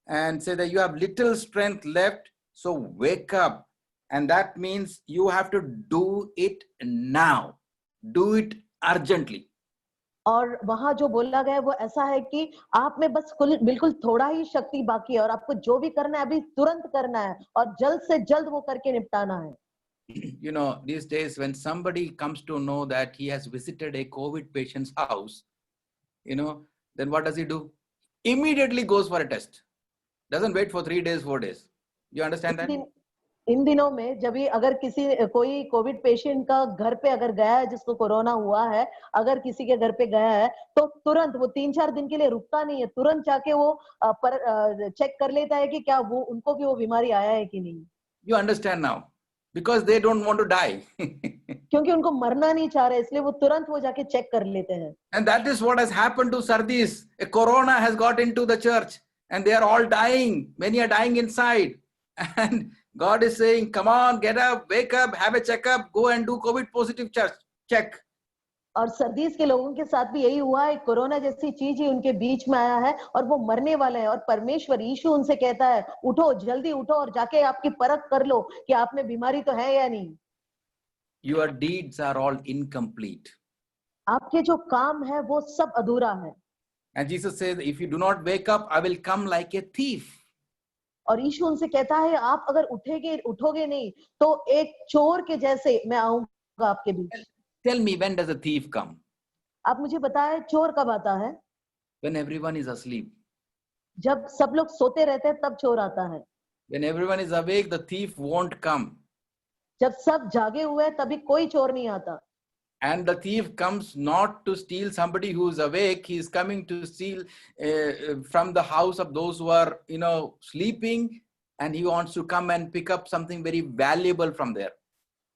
and say that you have little strength left, so wake up. And that means you have to do it now. Do it urgently. और वहां जो बोला गया है वो ऐसा है कि आप में बस बिल्कुल थोड़ा ही शक्ति बाकी है और आपको जो भी करना है अभी तुरंत करना है और जल्द से जल्द वो करके निपटाना है. You know, these days when somebody comes to know that he has visited a COVID patient's house, you know, then what does he do? Immediately goes for a test. Doesn't wait for 3 days, 4 days. You understand that? इन दिनों में जब भी अगर कोई Covid patient का घर पे अगर गया है जिसको कोरोना हुआ है, अगर किसी के घर पे गया है तो तुरंत वो 3-4 दिन के लिए रुकता नहीं है, तुरंत जाके वो चेक कर लेता है कि क्या वो उनको भी वो बीमारी आया है कि नहीं. You understand now? Because they don't want to die. क्योंकि उनको मरना नहीं चाह रहे इसलिए वो तुरंत वो जाके चेक कर लेते हैं. And that is what has happened to Sardis. A corona has got into the church and they are all dying. Many are dying inside. And God is saying, come on, get up, wake up, have a checkup, go and do COVID positive check. और सर्दीस के लोगों के साथ भी यही हुआ है. Corona जैसी चीज ही उनके बीच में आया है और वो मरने वाले हैं और परमेश्वर यीशु उनसे कहता है, उठो, जल्दी उठो और जाके आपकी परख कर लो कि आप में बीमारी तो है या नहीं. Your deeds are all incomplete. आपके जो काम है वो सब अधूरा है. And Jesus says, if you do not wake up, I will come like a thief. और यीशु उनसे कहता है, आप अगर उठोगे नहीं तो एक चोर के जैसे मैं आऊंगा आपके बीच. Tell me, when does a thief come? आप मुझे बताएं चोर कब आता है? When everyone is asleep. जब सब लोग सोते रहते हैं तब चोर आता है. When everyone is awake, the thief won't come. जब सब जागे हुए हैं तभी कोई चोर नहीं आता. And the thief comes not to steal somebody who is awake. He is coming to steal from the house of those who are, sleeping. And he wants to come and pick up something very valuable from there.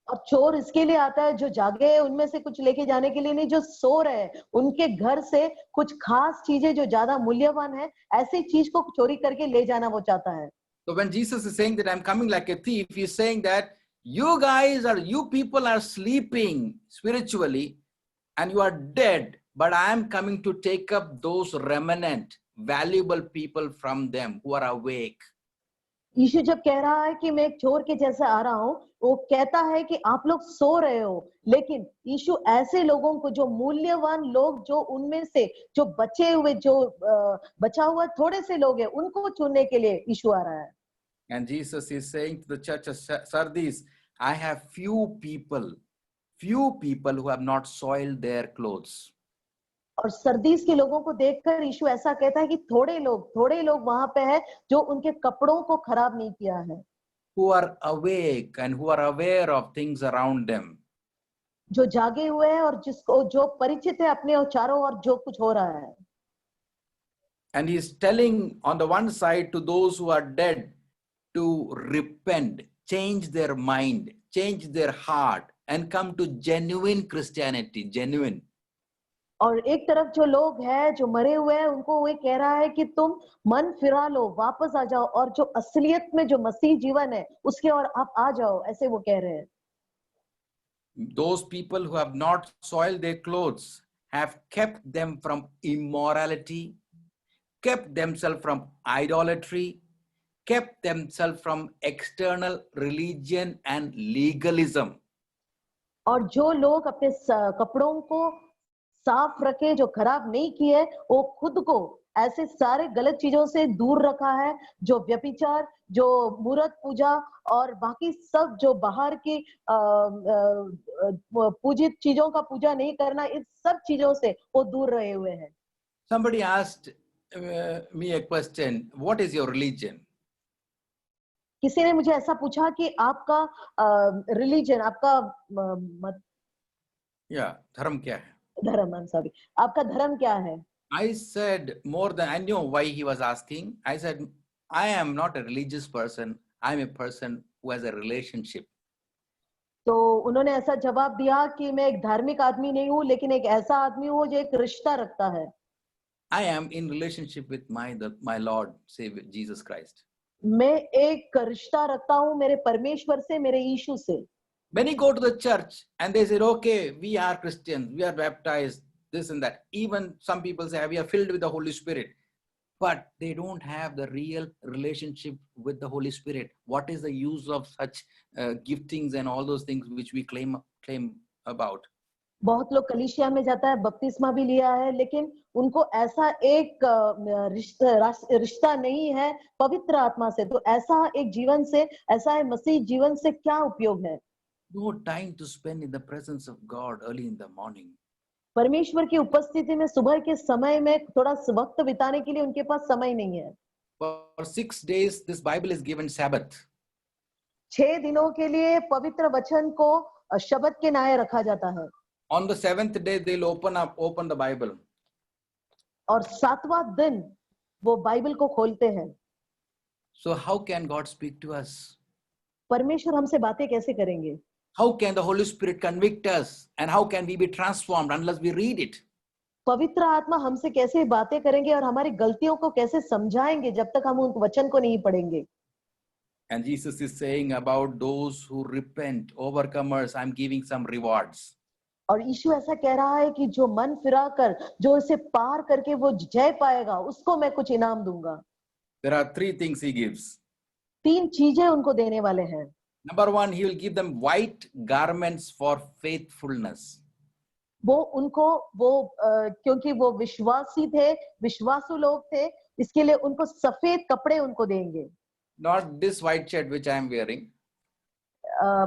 और चोर इसके लिए आता है जो जागे हैं उनमें से कुछ लेके जाने के लिए नहीं, जो सो रहे हैं उनके घर से कुछ खास चीजें जो ज्यादा मूल्यवान है ऐसी चीज को चोरी करके ले जाना वो चाहता है. So when Jesus is saying that I'm coming like a thief, he is saying that you people are sleeping spiritually and you are dead, but I am coming to take up those remnant valuable people from them who are awake. यीशु जब कह रहा है कि मैं एक चोर के जैसे आ रहा हूँ, वो कहता है कि आप लोग सो रहे हो, लेकिन यीशु ऐसे लोगों को जो मूल्यवान लोग जो उनमें से जो बचे हुए जो बचा हुआ थोड़े से लोग हैं उनको चुनने के लिए यीशु आ रहा है. And Jesus is saying to the church of Sardis, I have few people who have not soiled their clothes. और सर्दीस के लोगों को देखकर यीशु ऐसा कहता है कि थोड़े लोग वहां पे है जो उनके कपड़ों को खराब नहीं किया है. Who are awake and who are aware of things around them. जो जागे हुए हैं और जो परिचित है अपने और चारों ओर जो कुछ हो रहा है. And he is telling on the one side to those who are dead to repent, change their mind, change their heart and come to genuine Christianity, genuine. और एक तरफ जो लोग हैं जो मरे हुए हैं उनको वो कह रहा है कि तुम मन फिरा लो, वापस आ जाओ और जो असलियत में जो मसीह जीवन है उसके और आप आ जाओ, ऐसे वो कह रहे हैं. Those people who have not soiled their clothes have kept them from immorality, kept themselves from idolatry, kept themselves from external religion and legalism. और जो लोग अपने कपड़ों को साफ रखे, जो खराब नहीं किए, वो खुद को ऐसे सारे गलत चीजों से दूर रखा है, जो व्यभिचार, जो मूर्त पूजा और बाकी सब जो बाहर की पूजित चीजों का पूजा नहीं करना, इस सब चीजों से वो दूर रहे हुए हैं. Somebody asked me a question, what is your religion? किसी ने मुझे ऐसा पूछा कि आपका रिलीजन, आपका धर्म क्या है? धर्म, I'm sorry, आपका धर्म क्या है? I said more than I knew why he was asking. I said, I am not a religious person. I am a person who has a relationship. तो उन्होंने ऐसा जवाब दिया कि मैं एक धार्मिक आदमी नहीं हूँ, लेकिन एक ऐसा आदमी हूँ जो एक रिश्ता रखता है. I am in relationship with my Lord, Savior Jesus Christ. मैं एक रिश्ता रखता हूँ मेरे परमेश्वर से, मेरे यीशु से. Many go to the church and they said, okay, we are Christians, we are baptized, this and that. Even some people say, we are filled with the Holy Spirit. but they don't have the real relationship with the Holy Spirit. What is the use of such giftings and all those things which we claim about? बहुत लोग कलीसिया में जाता है, बपतिस्मा भी लिया है, लेकिन उनको ऐसा एक रिश्ता नहीं है पवित्र आत्मा से। तो ऐसा एक जीवन से, ऐसा है मसीह जीवन से क्या उपयोग है? No time to spend in the presence of God early in the morning. परमेश्वर की उपस्थिति में सुबह के समय में थोड़ा वक्त बिताने के लिए उनके पास समय नहीं है। For 6 days, this Bible is given Sabbath. 6 दिनों के लिए पवित्र वचन को शब्द के न्याय रखा जाता है। On the 7th day, they'll open the Bible. और 7वां दिन वो बाइबल को खोलते हैं। So how can God speak to us? परमेश्वर हमसे बातें कैसे करेंगे? How can the Holy Spirit convict us? And how can we be transformed unless we read it? पवित्र आत्मा हमसे कैसे बातें करेंगे और हमारी गलतियों को कैसे समझाएंगे जब तक हम उन वचन को नहीं पढ़ेंगे? And Jesus is saying about those who repent, overcomers, I'm giving some rewards. और यीशु ऐसा कह रहा है कि जो मन फिरा कर, जो इसे पार करके वो जय पाएगा, उसको मैं कुछ इनाम दूंगा। There are 3 things he gives. 3 चीजें उनको देने वाले हैं। Number 1, he will give them white garments for faithfulness. वो उनको क्योंकि वो विश्वासी थे, विश्वासु लोग थे, इसके लिए उनको सफेद कपड़े उनको देंगे। Not this white shirt which I am wearing.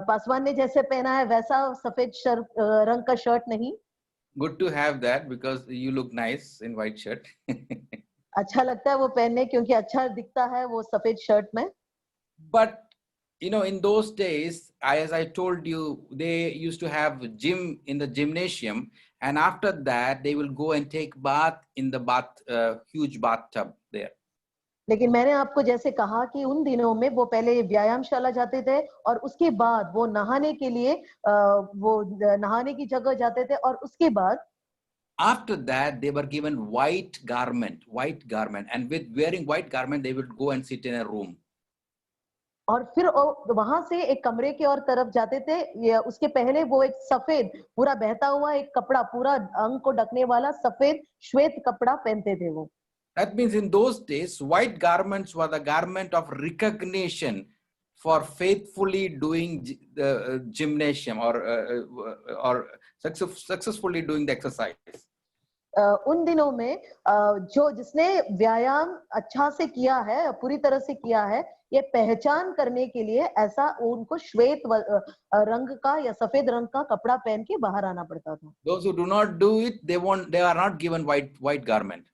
Paswan ने जैसे पहना है वैसा सफेद रंग का शर्ट नहीं। Good to have that because you look nice in white shirt. अच्छा लगता है वो पहनने क्योंकि अच्छा दिखता है वो सफेद शर्ट में। But you know, in those days, as I told you, they used to have gym in the gymnasium, and after that, they will go and take bath in the huge bathtub there. लेकिन मैंने आपको जैसे कहा कि उन दिनों में वो पहले व्यायामशाला जाते थे और उसके बाद वो नहाने के लिए वो नहाने की जगह जाते थे और उसके बाद After that, they were given white garment, and with wearing white garment, they would go and sit in a room. और फिर वहां से एक कमरे के और तरफ जाते थे। उसके पहले वो एक सफेद पूरा बहता हुआ एक कपड़ा, पूरा अंग को ढकने वाला सफेद श्वेत कपड़ा पहनते थे वो। That means in those days, white garments were the garment of recognition for faithfully doing the gymnasium or successfully doing the exercise. उन दिनों में जो जिसने व्यायाम अच्छा से किया है, पूरी तरह से किया है, ये पहचान करने के लिए ऐसा उनको श्वेत रंग का या सफेद रंग का कपड़ा पहन के बाहर आना पड़ता था। Those who do not do it, they are not given white garment.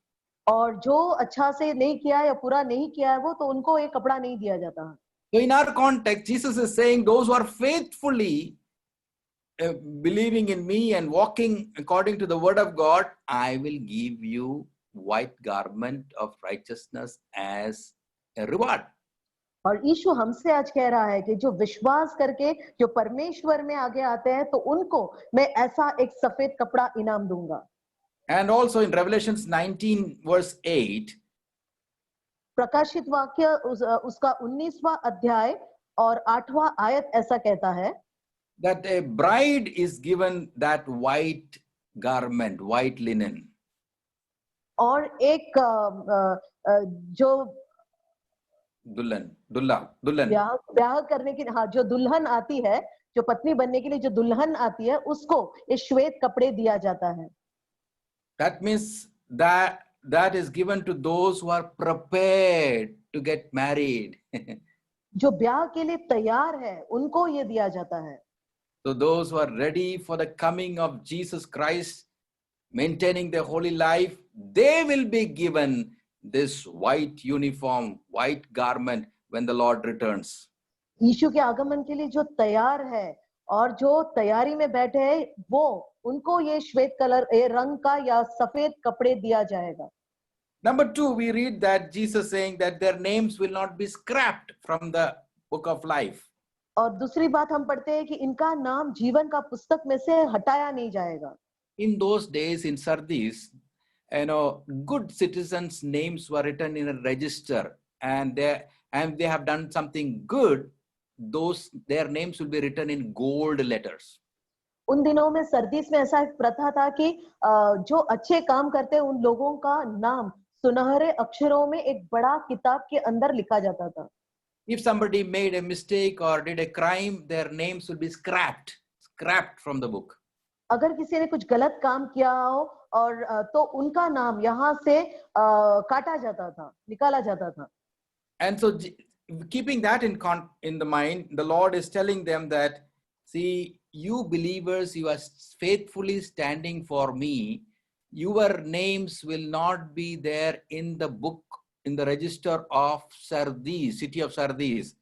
और जो अच्छा से नहीं किया या पूरा नहीं किया है वो, तो उनको ये कपड़ा नहीं दिया जाता। So in our context, Jesus is saying those who are faithfully believing in me and walking according to the word of God, I will give you white garment of righteousness as a reward. और यीशु हमसे आज कह रहा है कि जो विश्वास करके जो परमेश्वर में आगे आते हैं तो उनको मैं ऐसा एक सफेद कपड़ा इनाम दूंगा। And also in Revelations 19 verse 8, प्रकाशित वाक्य उसका 19वां अध्याय और 8वां आयत ऐसा कहता है that a bride is given that white garment, white linen. और एक जो दुल्हन ब्याह करने की, हाँ, जो दुल्हन आती है, जो पत्नी बनने के लिए जो दुल्हन आती है, उसको ये श्वेत कपड़े दिया जाता है। That means that is given to those who are prepared to get married. जो ब्याह के लिए तैयार है उनको ये दिया जाता है। So those who are ready for the coming of Jesus Christ, maintaining their holy life, they will be given this white uniform, white garment when the Lord returns. यीशु के आगमन के लिए जो तैयार है और जो तैयारी में बैठे हैं, वो उनको ये श्वेत कलर रंग का या सफेद कपड़े दिया जाएगा। Number 2, we read that Jesus saying that their names will not be scrapped from the book of life. और दूसरी बात हम पढ़ते हैं कि इनका नाम जीवन का पुस्तक में से हटाया नहीं जाएगा। In those days in Sardis, good citizens' names were written in a register, and they have done something good, their names will be written in gold letters. उन दिनों में सरदीस में ऐसा एक प्रथा था कि जो अच्छे काम करते हैं उन लोगों का नाम सुनहरे अक्षरों में एक बड़ा किताब के अंदर लिखा जाता था। If somebody made a mistake or did a crime, their names will be scrapped from the book. अगर किसी ने कुछ गलत काम किया हो और तो उनका नाम यहाँ से काटा जाता था, निकाला जाता था। And so, keeping that in the mind, the Lord is telling them that, see, you believers, you are faithfully standing for me. Your names will not be there in the book, in the register of Sardis, city of Sardis,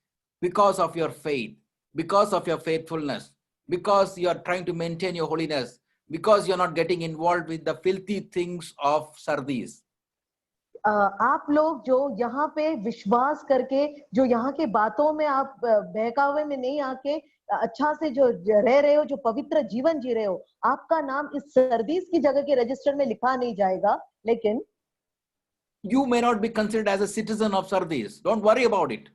because of your faith, because of your faithfulness, because you are trying to maintain your holiness, because you're not getting involved with the filthy things of Sardis. आप लोग जो यहाँ पे विश्वास करके, जो यहाँ के बातों में आप बहकावे में नहीं आके अच्छा से जो रह रहे हो, जो पवित्र जीवन जी रहे हो, आपका नाम इस सरदीस की जगह के रजिस्टर में लिखा नहीं जाएगा। लेकिन you may not be considered as a citizen of Sardis. Don't worry about it.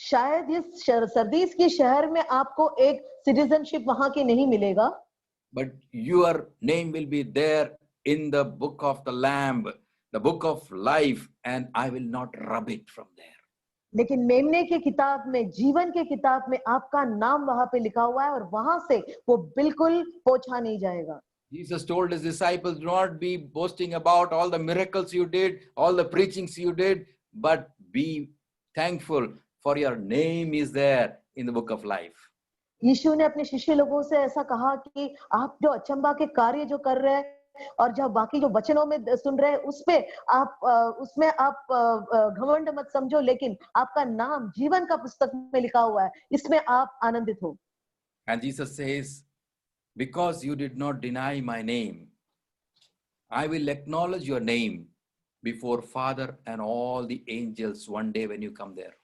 शायद इस सरदीस के शहर में आपको एक सिटीजनशिप वहां की नहीं मिलेगा, but your name will be there in the book of the Lamb, the book of life, and I will not rub it from there. लेकिन मेमने की किताब में, जीवन के किताब में आपका नाम वहां पे लिखा हुआ है और वहां से वो बिल्कुल पोछा नहीं जाएगा। Jesus told his disciples, do not be boasting about all the miracles you did, all the preachings you did, but be thankful for your name is there in the book of life. यीशु ने अपने शिष्य लोगों से ऐसा कहा कि आप जो अचंभा के कार्य जो कर रहे हैं और जब बाकी जो वचनों में सुन रहे हैं उसमें आप घमंड मत समझो, लेकिन आपका नाम जीवन का पुस्तक में लिखा हुआ है, इसमें आप आनंदित हो। And Jesus says, because you did not deny my name, I will acknowledge your name before Father and all the angels one day when you come there.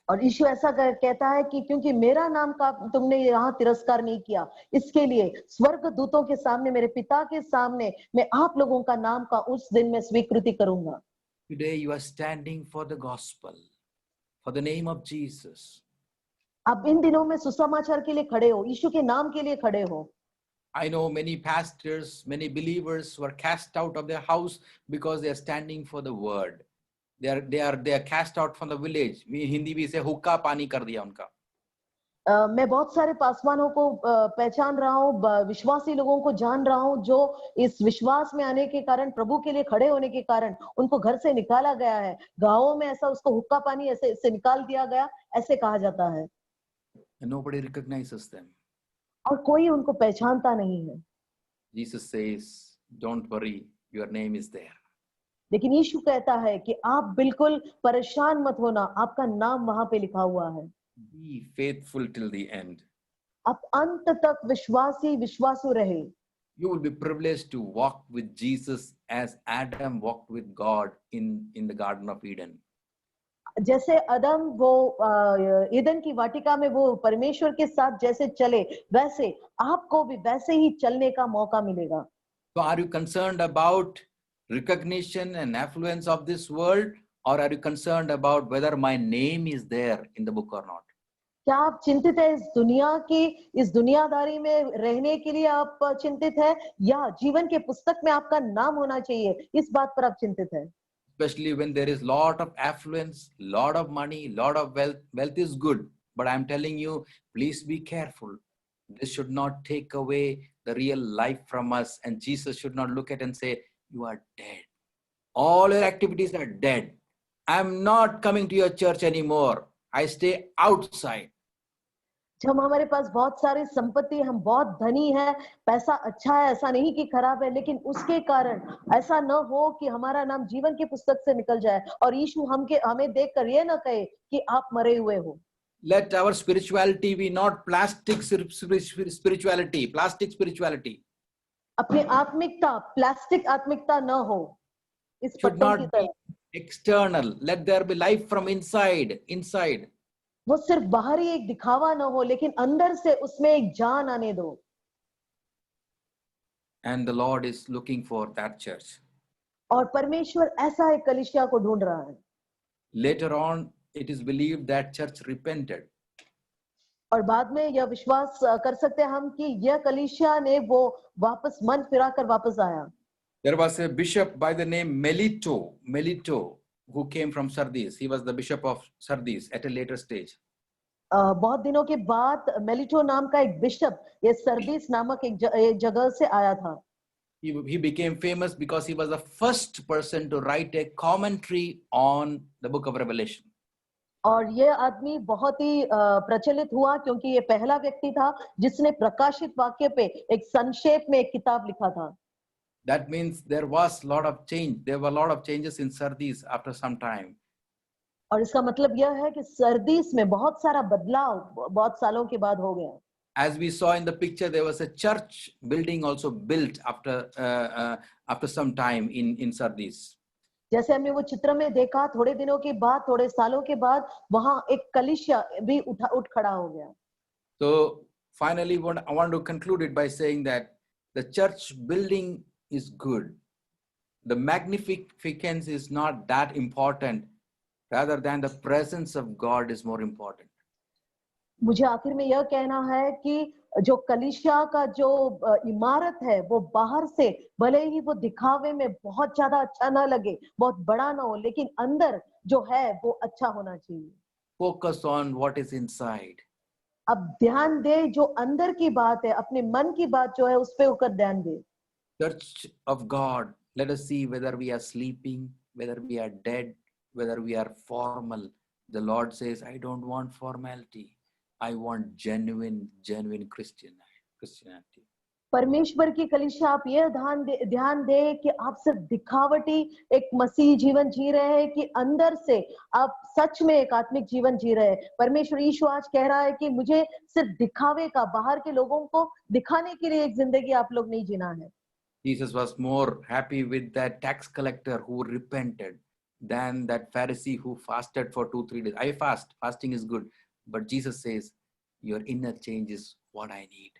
और यीशु ऐसा कहता है कि क्योंकि मेरा नाम का तुमने यहाँ तिरस्कार नहीं किया, इसके लिए स्वर्ग दूतों के सामने, मेरे पिता के सामने मैं आप लोगों का नाम का उस दिन में स्वीकृति करूंगा। Today you are standing for the gospel, for the name of Jesus. आप इन दिनों में सुसमाचार के लिए खड़े हो, यीशु के नाम के लिए खड़े हो। I know many pastors, many believers were cast out of their house because they are standing for the word. They are cast out from the village. Hindi भी इसे हुक्का पानी कर दिया उनका। मैं बहुत सारे पासवानों को पहचान रहा हूँ, विश्वासी लोगों को जान रहा हूँ जो इस विश्वास में आने के कारण, प्रभु के लिए खड़े होने के कारण उनको घर से निकाला गया है। गांवों में ऐसा उसको हुक्का पानी ऐसे निकाल दिया गया, ऐसे कहा जाता है। And nobody recognizes them. और कोई उनको पहचानता नहीं है। Jesus says, don't worry, your name is there. लेकिन यीशु कहता है कि आप बिल्कुल परेशान मत होना, आपका नाम वहां पे लिखा हुआ है। Be faithful till the end. आप अंत तक विश्वासु रहे। You will be privileged to walk with Jesus as Adam walked with God in the Garden of Eden. जैसे अदम वो ईदन की वाटिका में वो परमेश्वर के साथ जैसे चले, वैसे आपको भी वैसे ही चलने का मौका मिलेगा। So are you concerned about recognition and affluence of this world, or are you concerned about whether my name is there in the book or not? क्या आप चिंतित है इस दुनियादारी में रहने के लिए आप चिंतित है, या जीवन के पुस्तक में आपका नाम होना चाहिए, इस बात पर आप चिंतित है? Especially when there is lot of affluence, lot of money, lot of wealth. Wealth is good, but I'm telling you, please be careful. This should not take away the real life from us, and Jesus should not look at and say, you are dead. All your activities are dead. I'm not coming to your church anymore. I stay outside. जब हमारे पास बहुत सारी संपत्ति, हम बहुत धनी है, पैसा अच्छा है, ऐसा नहीं कि खराब है, लेकिन उसके कारण ऐसा न हो कि हमारा नाम जीवन की पुस्तक से निकल जाए और यीशु हमें देखकर ये न कहे कि आप मरे हुए हो। Let our spirituality be not plastic spirituality. अपनी आत्मिकता प्लास्टिक आत्मिकता न हो, इस Should पत्तों की not be तरह। external. Let there be life from inside. वो सिर्फ बाहरी एक दिखावा न हो, लेकिन अंदर से उसमें एक जान आने दो। And the Lord is looking for that church. और परमेश्वर ऐसा एक कलीसिया को ढूंढ रहा है। Later on, it is believed that church repented. और बाद में यह विश्वास कर सकते हैं हम कि यह कलीसिया ने वो वापस मन फिराकर वापस आया। There was a bishop by the name Melito, who came from Sardis. He was the bishop of Sardis at a later stage. बहुत दिनों के बाद मेलिटो नाम का एक बिशप ये सर्दिस नामक एक जगह से आया था. He became famous because he was the first person to write a commentary on the book of Revelation. और ये आदमी बहुत ही प्रचलित हुआ क्योंकि ये पहला व्यक्ति था जिसने प्रकाशित वाक्य पे एक संक्षेप में एक किताब लिखा था. That means there was a lot of change. There were a lot of changes in Sardis after some time. और इसका मतलब यह है कि सर्दिस में बहुत सारा बदलाव बहुत सालों के बाद हो गया. As we saw in the picture, there was a church building also built after some time in Sardis. जैसे हमने वो चित्र में देखा थोड़े दिनों के बाद थोड़े सालों के बाद वहां एक कलीसिया भी उठ खड़ा हो गया. So finally, I want to conclude it by saying that the church building is good. The magnificence is not that important, rather than the presence of God is more important. मुझे आखिर में यह कहना है कि जो कलीसिया का जो इमारत है वो बाहर से भले ही वो दिखावे में बहुत ज्यादा अच्छा ना लगे, बहुत बड़ा ना हो, लेकिन अंदर जो है वो अच्छा होना चाहिए. Focus on what is inside. अब ध्यान दे जो अंदर की बात है, अपने मन की बात जो है उस पे होकर ध्यान दे. Church of God, let us see whether we are sleeping, whether we are dead, whether we are formal. The Lord says, I don't want formality. I want genuine Christianity. परमेश्वर की कलीसिया आप ये ध्यान दे कि आप सिर्फ दिखावटी एक मसीही जीवन जी रहे हैं कि अंदर से आप सच में एक आत्मिक जीवन जी रहे हैं. परमेश्वर यीशु आज कह रहा है कि मुझे सिर्फ दिखावे का, बाहर के लोगों को दिखाने के लिए एक जिंदगी आप लोग नहीं जीना है. Jesus was more happy with that tax collector who repented than that Pharisee who fasted for 2-3 days. I fast. Fasting is good. But Jesus says, your inner change is what I need.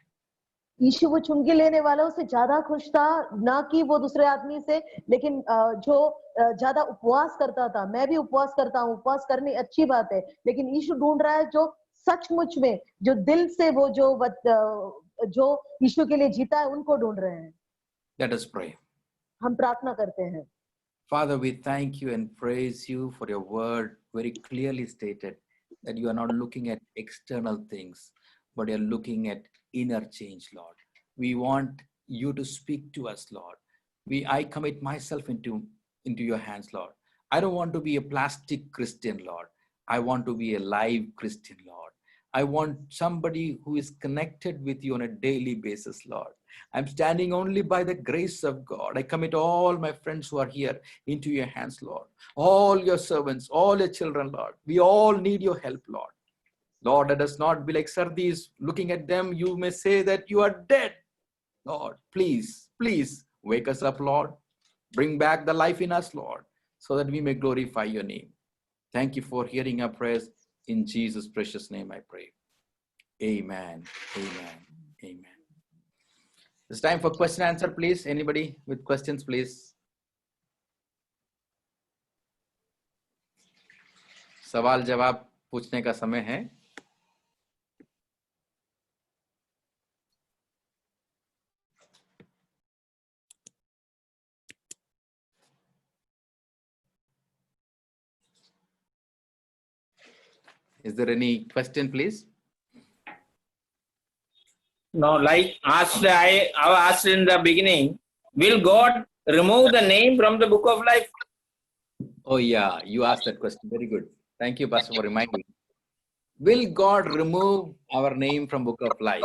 यीशु वो चुंगी लेने वालों से ज्यादा खुश था, ना कि वो दूसरे आदमी से, लेकिन जो ज्यादा उपवास करता था. मैं भी उपवास करता हूँ, उपवास करनी अच्छी बात है, लेकिन यीशु ढूंढ रहा है जो सचमुच में जो दिल से वो जो यीशु के लिए जीता है उनको ढूंढ रहे हैं. Let us pray. हम प्रार्थना करते हैं. Father, we thank you and praise you for your word very clearly stated that you are not looking at external things, but you're looking at inner change, Lord. We want you to speak to us, Lord. I commit myself into your hands, Lord. I don't want to be a plastic Christian, Lord. I want to be a live Christian, Lord. I want somebody who is connected with you on a daily basis, Lord. I'm standing only by the grace of God. I commit all my friends who are here into your hands, Lord. All your servants, all your children, Lord. We all need your help, Lord. Lord, let us not be like Sardis. Looking at them, you may say that you are dead. Lord, please wake us up, Lord. Bring back the life in us, Lord, so that we may glorify your name. Thank you for hearing our prayers. In Jesus' precious name I pray. Amen. Amen. Amen. It's time for question and answer, please. Anybody with questions, please? सवाल जवाब पूछने का समय है. Is there any question, please? No, like I asked in the beginning, will God remove the name from the book of life? Oh yeah, you asked that question. Very good. Thank you, Pastor, for reminding. Will God remove our name from book of life?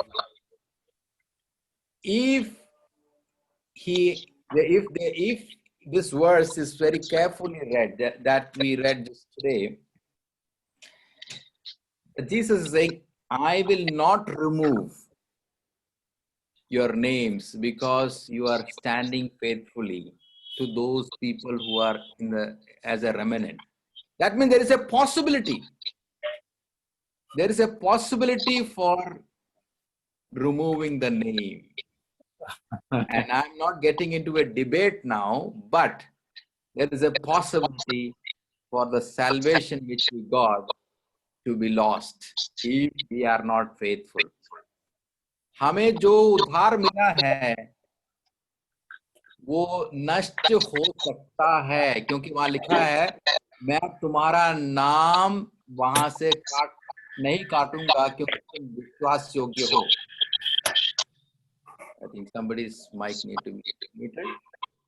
If this verse is very carefully read, that we read just today, Jesus is saying, I will not remove your names because you are standing faithfully to those people who are as a remnant. That means there is a possibility. There is a possibility for removing the name. And I'm not getting into a debate now, but there is a possibility for the salvation which we got to be lost if we are not faithful. हमें जो उद्धार मिला है वो नष्ट हो सकता है, क्योंकि वहां लिखा है मैं तुम्हारा नाम वहां से नहीं काटूंगा क्योंकि तुम विश्वास योग्य हो. I think somebody's mic need to be muted.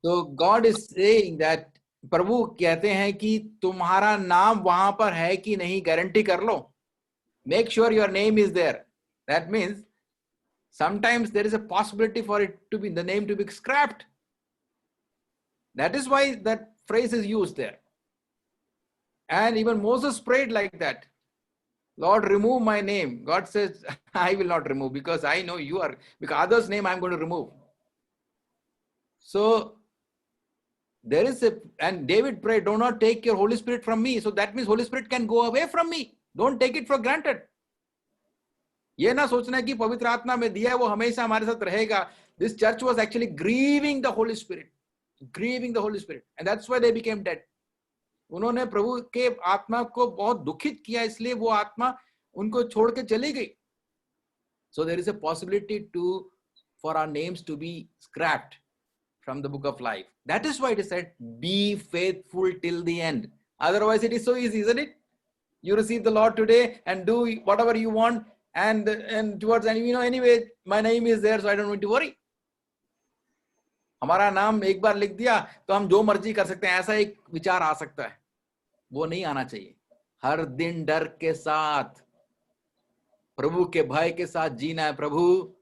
So God is saying that प्रभु कहते हैं कि तुम्हारा नाम वहां पर है कि नहीं गारंटी कर लो. Make sure your name is there. That means sometimes there is a possibility for it to be, the name to be scrapped. That is why that phrase is used there. And even Moses prayed like that. Lord, remove my name. God says, I will not remove because I know you are, because others' name I'm going to remove. So there is a, and David prayed, do not take your Holy Spirit from me. So that means Holy Spirit can go away from me. Don't take it for granted. ये ना सोचना कि पवित्र आत्मा में दिया है वो हमेशा हमारे साथ रहेगा. This church was actually grieving the Holy Spirit, and that's why they became dead. उन्होंने प्रभु के आत्मा को बहुत दुखित किया, इसलिए वो आत्मा उनको छोड़ के चली गई. So there is a possibility for our names to be scrapped from the book of life. That is why it is said, be faithful till the end. Otherwise it is so easy, isn't it? You receive the Lord today and do whatever you want, and towards, and anyway my name is there, so I don't need to worry. हमारा नाम एक बार लिख दिया तो हम जो मर्जी कर सकते हैं, ऐसा एक विचार आ सकता है. वो नहीं आना चाहिए. हर दिन डर के साथ, प्रभु के भय के साथ जीना है. प्रभु,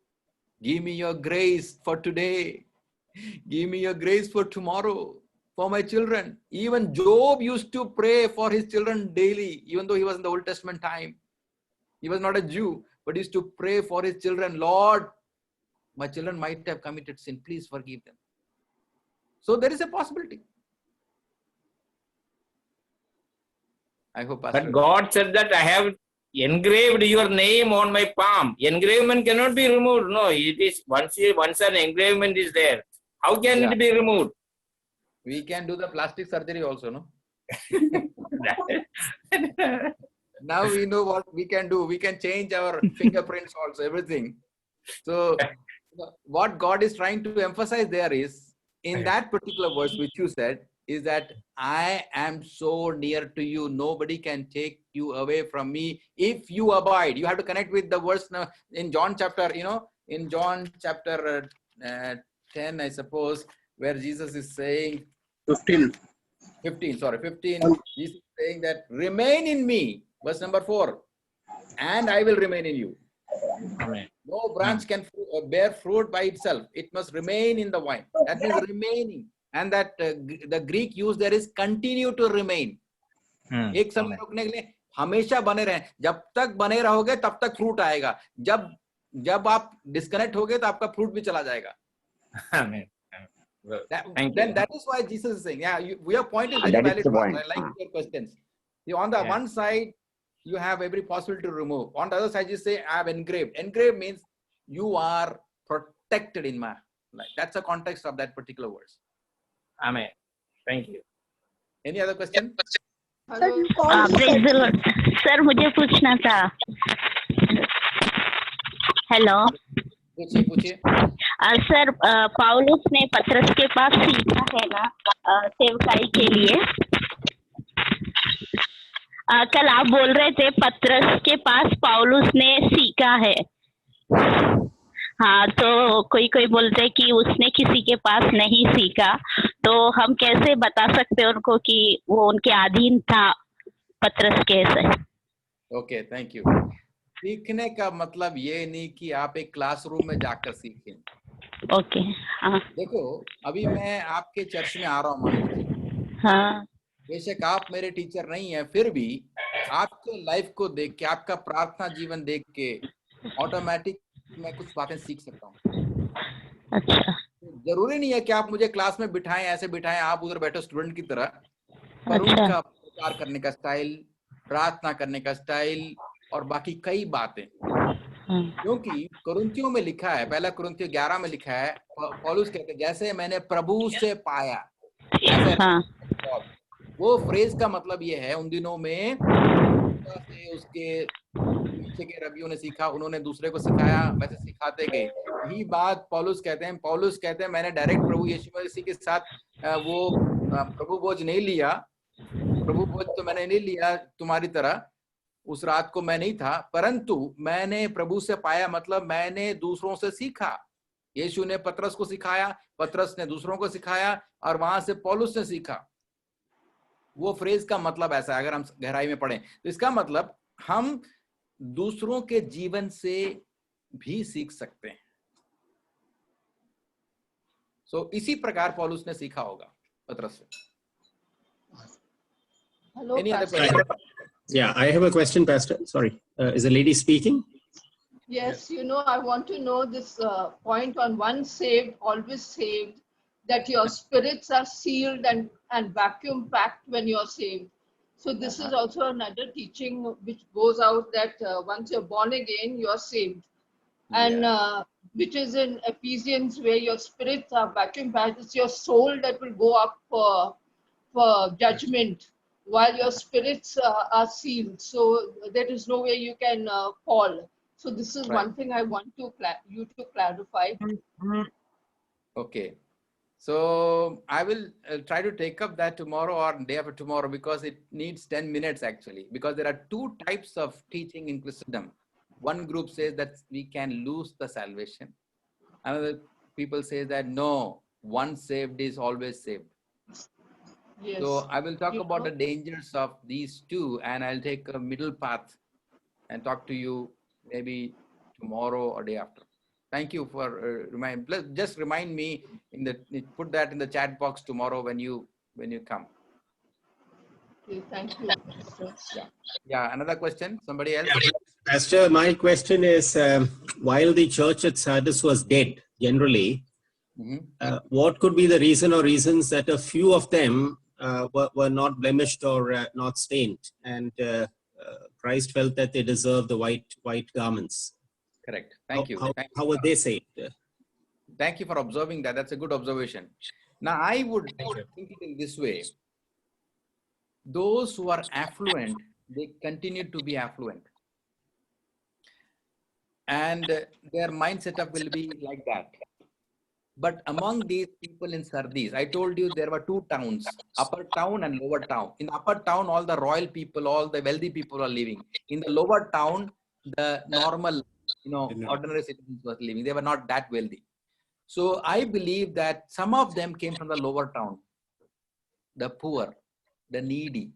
give me your grace for today, give me your grace for tomorrow, for my children. Even Job used to pray for his children daily, even though he was in the Old Testament time. He was not a Jew, but he used to pray for his children. Lord, my children might have committed sin, please forgive them. So there is a possibility. I hope. But God said that I have engraved your name on my palm. Engravement cannot be removed. No, it is once an engravement is there. How can it be removed? We can do the plastic surgery also, no? Now we know what we can do. We can change our fingerprints also, everything. So what God is trying to emphasize there is, in that particular verse which you said, is that I am so near to you. Nobody can take you away from me if you abide. You have to connect with the verse now in John chapter, in John chapter 10, I suppose, where Jesus is saying, 15. Jesus is saying that remain in me, verse number 4, and I will remain in you. Amen. No branch can bear fruit by itself. It must remain in the vine. That means remaining. And that the Greek use there is continue to remain. एक समय रुकने के लिए, हमेशा बने रहें. जब तक बने रहोगे तब तक फ्रूट आएगा. जब आप डिस्कनेक्ट होगे तो आपका फ्रूट भी चला जाएगा. Amen. That is why Jesus is saying, your point is very valid. I like your questions. On the one side, you have every possibility to remove. On the other side, you say, I have engraved. Engraved means you are protected in my life. That's the context of that particular verse. Amen. Thank you. Any other question? Praise the Lord. Sir, मुझे पूछना था. Hello. पूछिए. Sir, पौलुस ने पतरस के पास सीखा है ना सेवकाई के लिए. कल आप बोल रहे थे पतरस के पास पौलुस ने सीखा है. हाँ, तो कोई बोलते कि उसने किसी के पास नहीं सीखा, तो हम कैसे बता सकते उनको कि वो उनके अधीन था पतरस कैसे? Okay, thank you. सीखने का मतलब ये नहीं कि आप एक क्लासरूम में जाकर सीखें. ओके. हाँ. देखो, अभी मैं आपके चर्च में आ रहा हूँ. हाँ. बेशक आप मेरे टीचर नहीं है, फिर भी आपके लाइफ को देख के, आपका प्रार्थना जीवन देख के ऑटोमेटिक मैं कुछ बातें सीख सकता हूँ. अच्छा. जरूरी नहीं है कि आप मुझे क्लास में बिठाएं, ऐसे बिठाएं आप उधर बैठो स्टूडेंट की तरह, पर उनका प्रचार करने का स्टाइल, प्रार्थना करने का स्टाइल और बाकी कई बातें. क्योंकि कुरिन्थियों में लिखा है, पहला कुरिन्थियों 11 में लिखा है, पौलुस कहते हैं जैसे मैंने प्रभु से पाया ऐसे. वो फ्रेज का मतलब ये है, उन दिनों में मूसा से उसके पीछे के रबियों ने सीखा, उन्होंने दूसरे को सिखाया, वैसे सिखाते गए। यही बात पौलुस कहते हैं मैंने डायरेक्ट प्रभु यीशु मसीह के साथ वो प्रभु भोज नहीं लिया, प्रभु भोज तो मैंने नहीं लिया तुम्हारी तरह, उस रात को मैं नहीं था, परंतु मैंने प्रभु से पाया, मतलब मैंने दूसरों से सीखा। यीशु ने पतरस को सिखाया, पतरस ने दूसरों को सिखाया, और वहां से पौलुस ने सीखा। वो फ्रेज का मतलब ऐसा है, अगर हम गहराई में पढ़ें तो इसका मतलब हम दूसरों के जीवन से भी सीख सकते हैं। सो इसी प्रकार पौलुस ने सीखा होगा पतरस से। Hello, Any other Pastor. question? Yeah, I have a question, Pastor. Sorry. Is the lady speaking? Yes, I want to know this point on once saved, always saved, that your spirits are sealed and vacuum packed when you're saved. So this is also another teaching which goes out that once you're born again, you're saved. And which is in Ephesians, where your spirits are vacuum packed. It's your soul that will go up for judgment, while your spirits are sealed. So there is no way you can fall. So this is one thing I want you to clarify. Okay. So I will try to take up that tomorrow or day after tomorrow, because it needs 10 minutes actually, because there are two types of teaching in Christendom. One group says that we can lose the salvation. Another people say that no, once saved is always saved. Yes. So I will talk about the dangers of these two, and I'll take a middle path and talk to you maybe tomorrow or day after. Thank you for just remind me put that in the chat box tomorrow when you come. Okay, thank you. Yeah, another question, somebody else? Pastor, my question is, while the church at Sardis was dead, generally, what could be the reason or reasons that a few of them were not blemished or not stained, and Christ felt that they deserved the white garments? Correct. Thank you. How were they saved? Thank you for observing that. That's a good observation. Now, I would think it in this way. Those who are affluent, they continue to be affluent. And their mind setup will be like that. But among these people in Sardis, I told you there were two towns, upper town and lower town. In the upper town, all the royal people, all the wealthy people are living. In the lower town, the normal, ordinary citizens were living. They were not that wealthy. So I believe that some of them came from the lower town, the poor, the needy.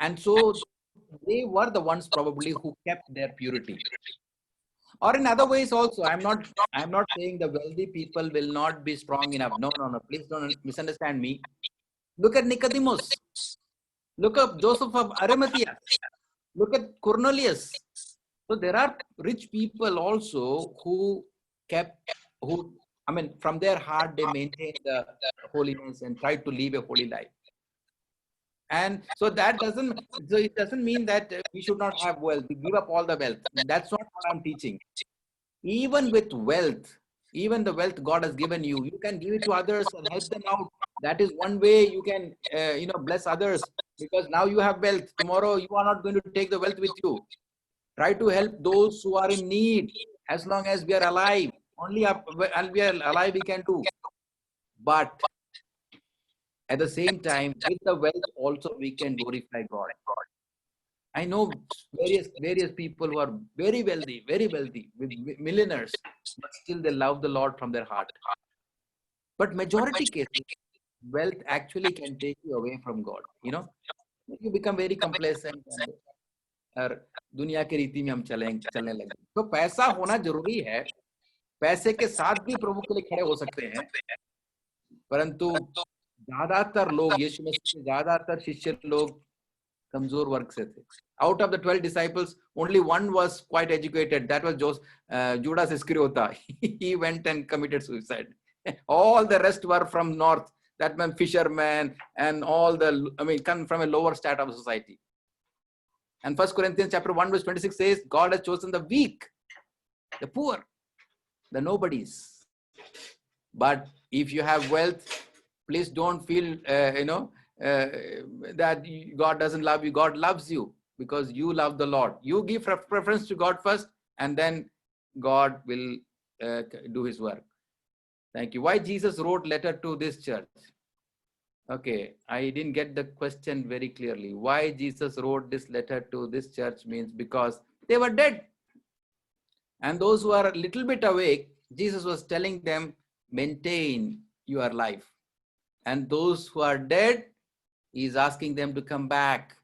And so they were the ones probably who kept their purity. Or in other ways also, I'm not saying the wealthy people will not be strong enough. No, please don't misunderstand me. Look at Nicodemus. Look at Joseph of Arimathea. Look at Cornelius. So there are rich people also who from their heart, they maintain the holiness and try to live a holy life. And so it doesn't mean that we should not have wealth. We give up all the wealth. That's not what I'm teaching. Even with wealth, even the wealth God has given you, you can give it to others and help them out. That is one way you can, bless others, because now you have wealth. Tomorrow you are not going to take the wealth with you. Try to help those who are in need. As long as we are alive, only while we are alive we can do. But at the same time, with the wealth also we can glorify God. I know various people who are very wealthy, with millionaires, but still they love the Lord from their heart. But majority cases, wealth actually can take you away from God. You become very complacent. और दुनिया की रीति में हम चलने लगे. तो पैसा होना जरूरी है. पैसे के साथ भी प्रभु के लिए खड़े हो सकते हैं. परंतु ज्यादातर लोग, यीशु मसीह के ज्यादातर शिष्य लोग कमजोर वर्ग से थे. Out of the 12 disciples, only one was quite educated. That was Judas Iscariot. He went and committed suicide. All the rest were from north. That meant fishermen and come from a lower strata of society. And 1 Corinthians chapter 1 verse 26 says, God has chosen the weak, the poor, the nobodies. But if you have wealth, please don't feel, that God doesn't love you. God loves you. because you love the Lord. You give preference to God first, and then God will do his work. Thank you. Why Jesus wrote letter to this church? Okay, I didn't get the question very clearly. Why Jesus wrote this letter to this church means because they were dead. And those who are a little bit awake, Jesus was telling them, maintain your life. And those who are dead, he's asking them to come back,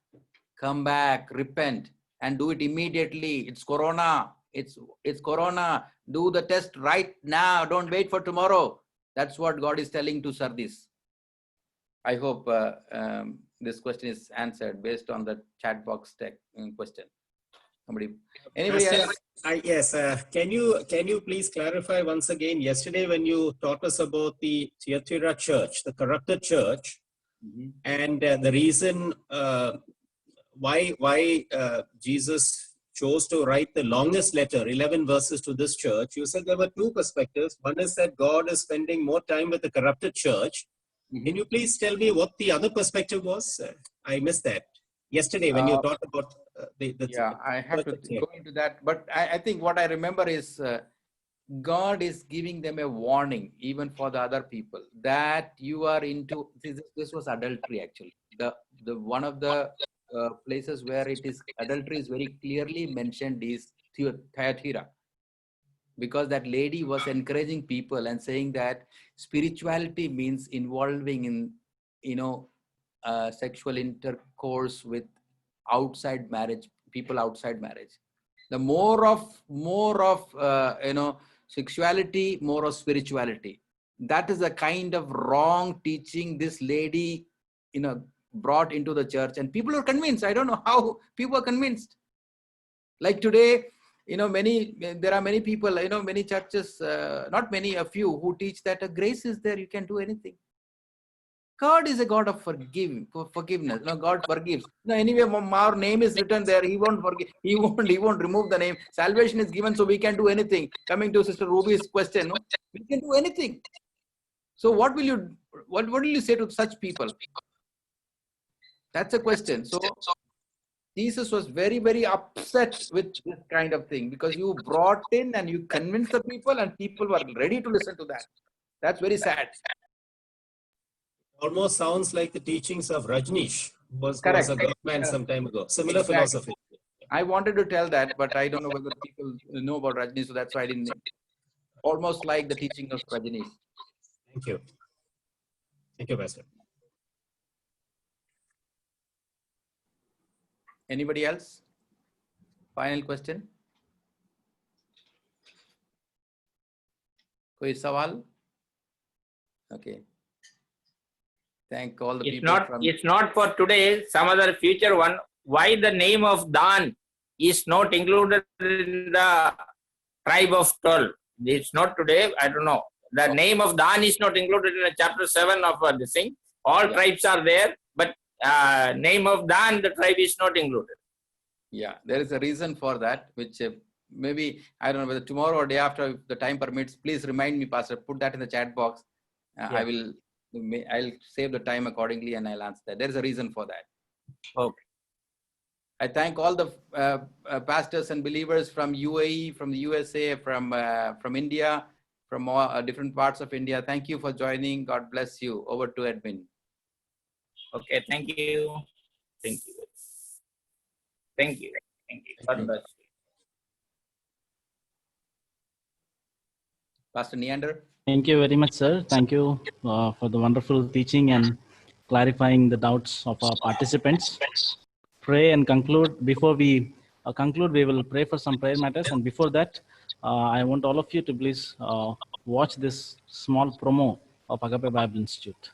repent, and do it immediately. It's Corona. It's Corona. Do the test right now. Don't wait for tomorrow. That's what God is telling to Sardis. I hope this question is answered based on the chat box question. Anybody else? Yes. Can you please clarify once again? Yesterday, when you taught us about the Thyatira church, the corrupted church, and the reason why Jesus chose to write the longest letter, 11 verses, to this church, you said there were two perspectives. One is that God is spending more time with the corrupted church. Can you please tell me what the other perspective was? I missed that yesterday when you talked about I have to go into that. But I think what I remember is God is giving them a warning, even for the other people, that you are into, this was adultery actually. The one of the places where it is adultery is very clearly mentioned is Thyatira. Because that lady was encouraging people and saying that spirituality means involving in, sexual intercourse with outside marriage, people outside marriage. The more of sexuality, more of spirituality. That is a kind of wrong teaching this lady, brought into the church, and people are convinced. I don't know how people are convinced. Like today, there are many people, many churches, not many, a few, who teach that grace is there, you can do anything. God is a God of forgiveness. God forgives. Anyway, our name is written there. He won't forgive. He won't remove the name. Salvation is given, so we can do anything. Coming to Sister Ruby's question, we can do anything. So what will you say to such people? That's a question. So Jesus was very, very upset with this kind of thing, because you brought in and you convinced the people, and people were ready to listen to that. That's very sad. Almost sounds like the teachings of Rajneesh, who was a government some time ago. Similar philosophy. I wanted to tell that, but I don't know whether people know about Rajneesh, so that's why I didn't. Almost like the teaching of Rajneesh. Thank you. Thank you, Pastor. Anybody else? Final question? Koi sawal? Okay. Thank all the people. It's not for today, some other future one. Why the name of Dan is not included in the tribe of 12? It's not today, I don't know. The name of Dan is not included in chapter 7 of this thing. All tribes are there, but name of Dan, the tribe is not included. Yeah, there is a reason for that, which maybe, I don't know whether tomorrow or day after, if the time permits, please remind me, Pastor, put that in the chat box. I'll save the time accordingly and I'll answer that. There's a reason for that. Okay. I thank all the pastors and believers from UAE, from the USA, from India, from all, different parts of India. Thank you for joining. God bless you. Over to Edwin. Okay, thank you. Thank you. Thank you. Thank you. God bless you. Pastor Neander. Thank you very much, sir. Thank you for the wonderful teaching and clarifying the doubts of our participants. Pray and conclude. Before we conclude, we will pray for some prayer matters. And before that, I want all of you to please watch this small promo of Agape Bible Institute.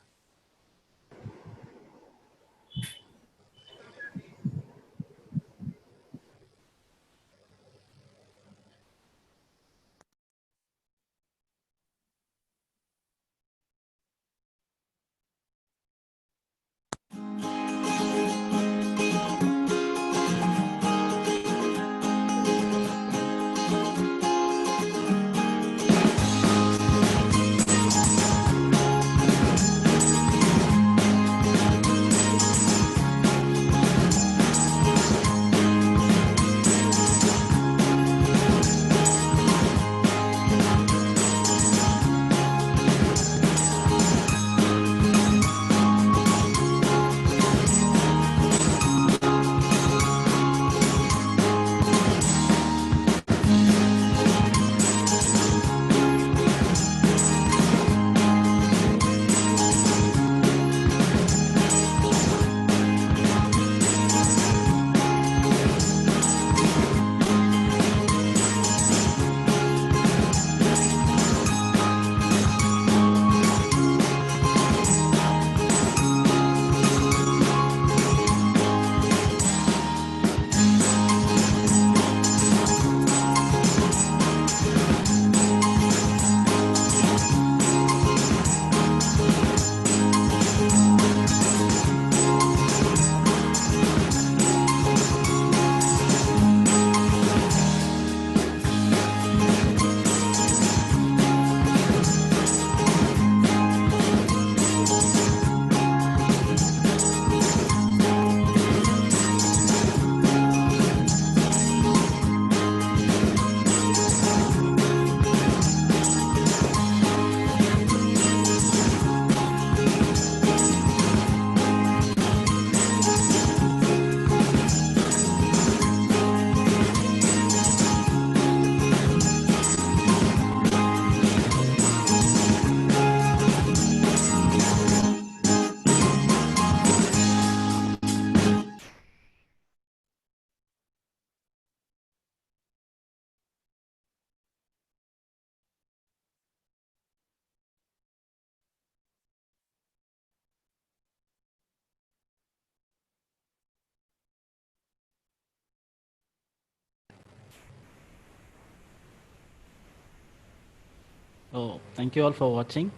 So thank you all for watching.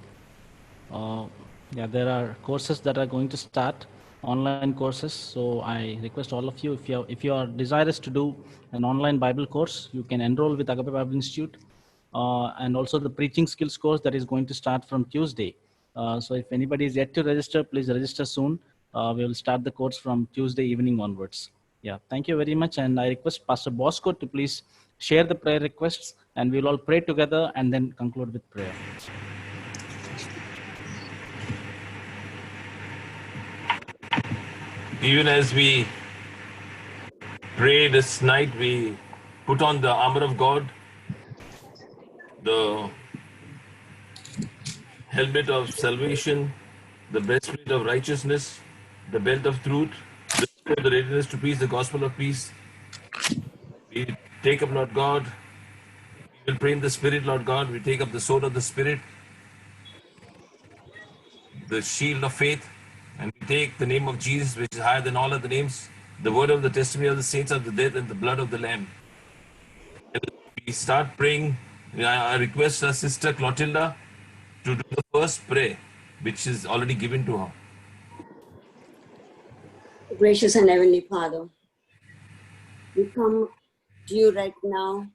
Yeah, there are courses that are going to start, online courses. So I request all of you, if you are desirous to do an online Bible course, you can enroll with Agape Bible Institute, and also the preaching skills course that is going to start from Tuesday. So if anybody is yet to register, please register soon. We will start the course from Tuesday evening onwards. Yeah, thank you very much. And I request Pastor Bosco to please share the prayer requests, and we'll all pray together and then conclude with prayer. Even as we pray this night, we put on the armor of God, the helmet of salvation, the breastplate of righteousness, the belt of truth, the readiness to preach the gospel of peace. We take up, Lord God, we will pray in the Spirit, Lord God. We take up the sword of the Spirit, the shield of faith, and we take the name of Jesus, which is higher than all other names, the word of the testimony of the saints of the dead, and the blood of the Lamb. And we start praying. I request our sister Clotilda to do the first prayer, which is already given to her. Gracious and Heavenly Father, we come to you right now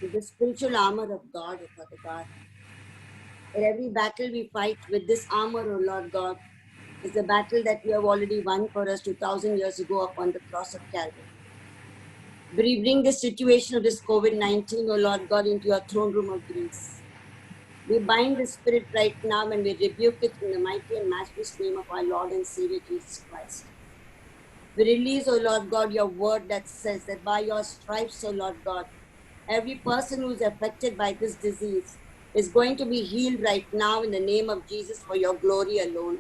with the spiritual armor of God, O Father God. In every battle we fight with this armor, O Lord God, is the battle that you have already won for us 2,000 years ago upon the cross of Calvary. We bring this situation of this COVID-19, O Lord God, into your throne room of grace. We bind the spirit right now and we rebuke it in the mighty and matchless name of our Lord and Savior Jesus Christ. We release, O Lord God, your word that says that by your stripes, O Lord God, every person who is affected by this disease is going to be healed right now in the name of Jesus for your glory alone.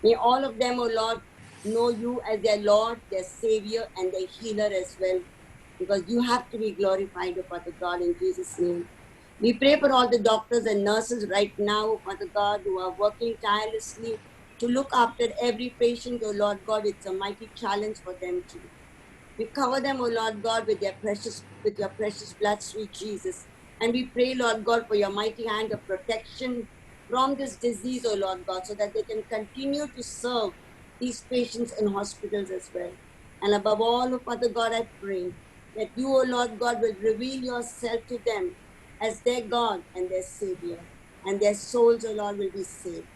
May all of them, O Lord, know you as their Lord, their Savior, and their healer as well, because you have to be glorified, O Father God, in Jesus' name. We pray for all the doctors and nurses right now, O Father God, who are working tirelessly to look after every patient, O Lord God. It's a mighty challenge for them too. We cover them, O Lord God, with your precious blood, sweet Jesus. And we pray, Lord God, for your mighty hand of protection from this disease, O Lord God, so that they can continue to serve these patients in hospitals as well. And above all, O Father God, I pray that you, O Lord God, will reveal yourself to them as their God and their Savior, and their souls, O Lord, will be saved.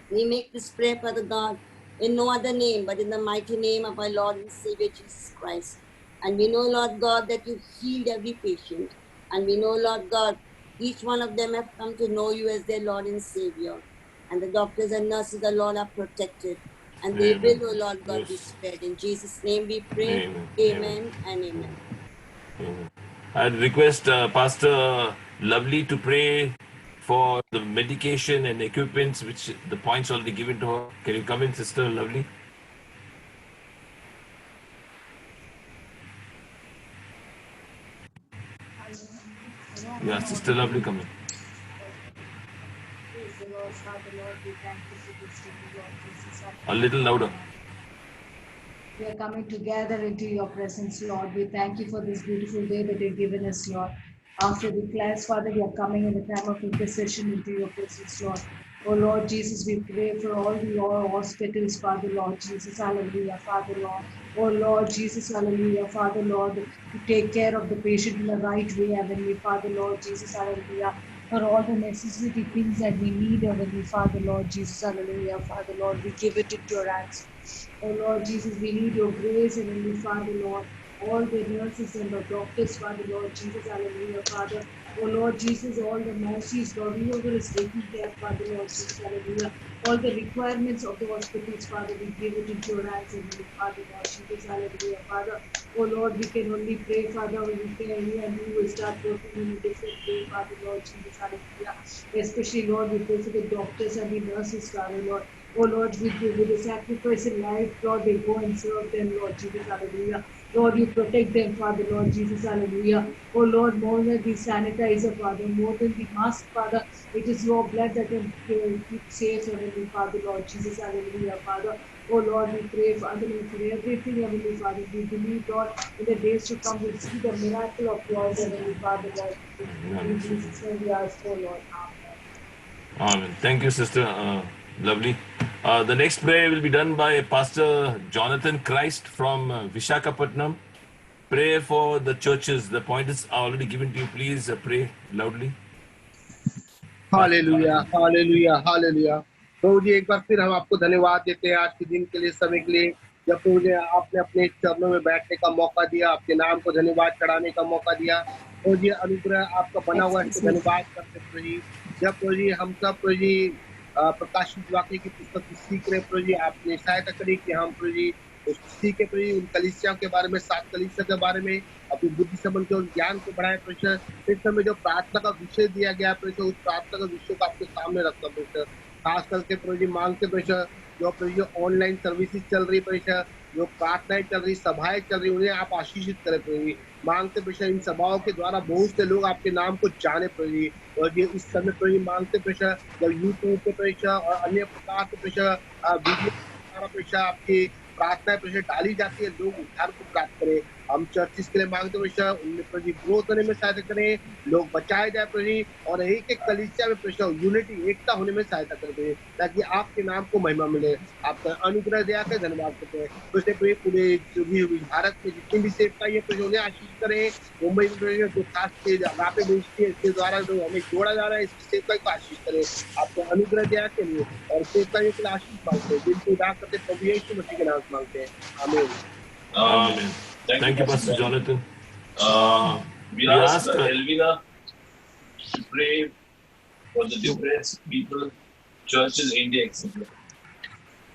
We make this prayer, Father God, in no other name, but in the mighty name of our Lord and Savior, Jesus Christ. And we know, Lord God, that you healed every patient. And we know, Lord God, each one of them have come to know you as their Lord and Savior. And the doctors and nurses, the Lord, are protected. And they Amen. will, O Lord God, be spared. In Jesus' name we pray. Amen. Amen and amen. Amen. I'd request Pastor Lovely to pray for the medication and equipments, which the points already given to her. Can you come in, Sister Lovely? Yeah, Sister Lovely, come in. A little louder. We are coming together into your presence, Lord. We thank you for this beautiful day that you've given us, Lord. After the class, Father, we are coming in the time of intercession into your presence, Lord. Oh Lord Jesus, we pray for all the hospitals, Father, Lord Jesus, hallelujah, Father, Lord. Oh Lord Jesus, hallelujah, Father, Lord, to take care of the patient in the right way, Heavenly Father, Lord Jesus, hallelujah. For all the necessity things that we need, Heavenly Father, Lord Jesus, hallelujah, Father, Lord, we give it into your hands. Oh Lord Jesus, we need your grace, Heavenly Father, Lord. All the nurses and the doctors, Father, Lord Jesus, hallelujah, Father. Oh Lord Jesus, all the mercies, Lord, whoever is taking care, Father, Lord Jesus, hallelujah. All the requirements of the hospitals, Father, we give it into your hands, Heavenly Father, Lord Jesus, hallelujah, Father. Oh Lord, we can only pray, Father, when we pray, and you will start working in a different way, Father, Lord Jesus, hallelujah. Especially, Lord, we pray for the doctors and the nurses, Father, Lord. Oh Lord, with the sacrifice in life, Lord, they go and serve them, Lord Jesus, hallelujah. Lord, you protect them, Father, Lord Jesus, hallelujah. Oh Lord, more than the sanitizer, Father, more than the mask, Father, it is your blood that can keep safe, Heavenly Father, Lord Jesus, hallelujah, Father. Oh Lord, we pray, Father, Lord, for everything, Heavenly Father. We believe, Lord, in the days to come, we'll see the miracle of yours, Heavenly Father, Lord. In Jesus' name we ask, oh Lord. Amen. Amen. Thank you, sister. Lovely. The next prayer will be done by Pastor Jonathan Christ from Vishakhapatnam. Prayer for the churches. The point is already given to you. Please pray loudly. हालेलुया हालेलुया हालेलुया। प्रभु जी, एक बार फिर हम आपको धन्यवाद देते हैं आज के दिन के लिए, समय के लिए, जब प्रभु जी आपने अपने चरणों में बैठने का मौका दिया, आपके नाम को धन्यवाद चढ़ाने का मौका दिया। प्रभु जी, अनुग्रह आपका बना हुआ है, इसको धन्यवाद करते हैं प्रभु जी। जब प्रभु जी हम सब प्रभु जी प्रकाशित वाक्य की पुस्तक को सीख रहे प्रभु जी, आपने सहायता करी कि हम प्रभु जी उसको सीखे प्रभु जी, उन कलीसिया के बारे में, 7 कलीसिया के बारे में अपनी बुद्धि समझ के उस ज्ञान को बढ़ाए प्रभु। इस समय जो प्रार्थना का विषय दिया गया प्रभु, उस प्रार्थना का विषय को आपके सामने रखता प्रभु। खास करके प्रभु जी मांगते प्रभु, जो प्रभु जी ऑनलाइन सर्विसेज चल रही प्रभु, जो प्रार्थनाएं चल रही, सभाएं चल रही, उन्हें आप आशीषित करें प्रभु जी। मांगते प्रभु इन सभाओं के द्वारा बहुत से लोग आपके नाम को जाने प्रभु जी। और ये इस समय प्रभु मांगते प्रभु, जब यूट्यूब पे प्रभु और अन्य प्रकार के प्रभु वीडियो प्रभु आपकी प्रार्थना प्रभु डाली जाती है, लोग उद्धार को प्राप्त करें। हम चर्चिस के लिए मांगते प्रभु, उनमें प्रभु ग्रोथ होने में सहायता करें, लोग बचाए जाए प्रभु, और एक एक कलीसिया में प्रभु यूनिटी, एकता होने में सहायता करें, ताकि आपके नाम को महिमा मिले। आपका अनुग्रह दिया के धन्यवाद करते हैं। प्रभु पूरे भारत में जितनी भी सेवकाई है प्रभु उन्हें आशीष करें। मुंबई में जो खास रापे मिनिस्ट्री है, इसके द्वारा जो हमें जोड़ा जा रहा है, इस सेवकाई को आशीष करें। आपको अनुग्रह दिया के लिए और सेवकाई के लिए आशीष मांगते हैं, जिनको उदार करते प्रभु यीशु मसीह के नाम से मांगते हैं, आमीन। Amen. Thank you, Pastor Jonathan. We ask Elvina to pray for the depressed people, churches, India, etc.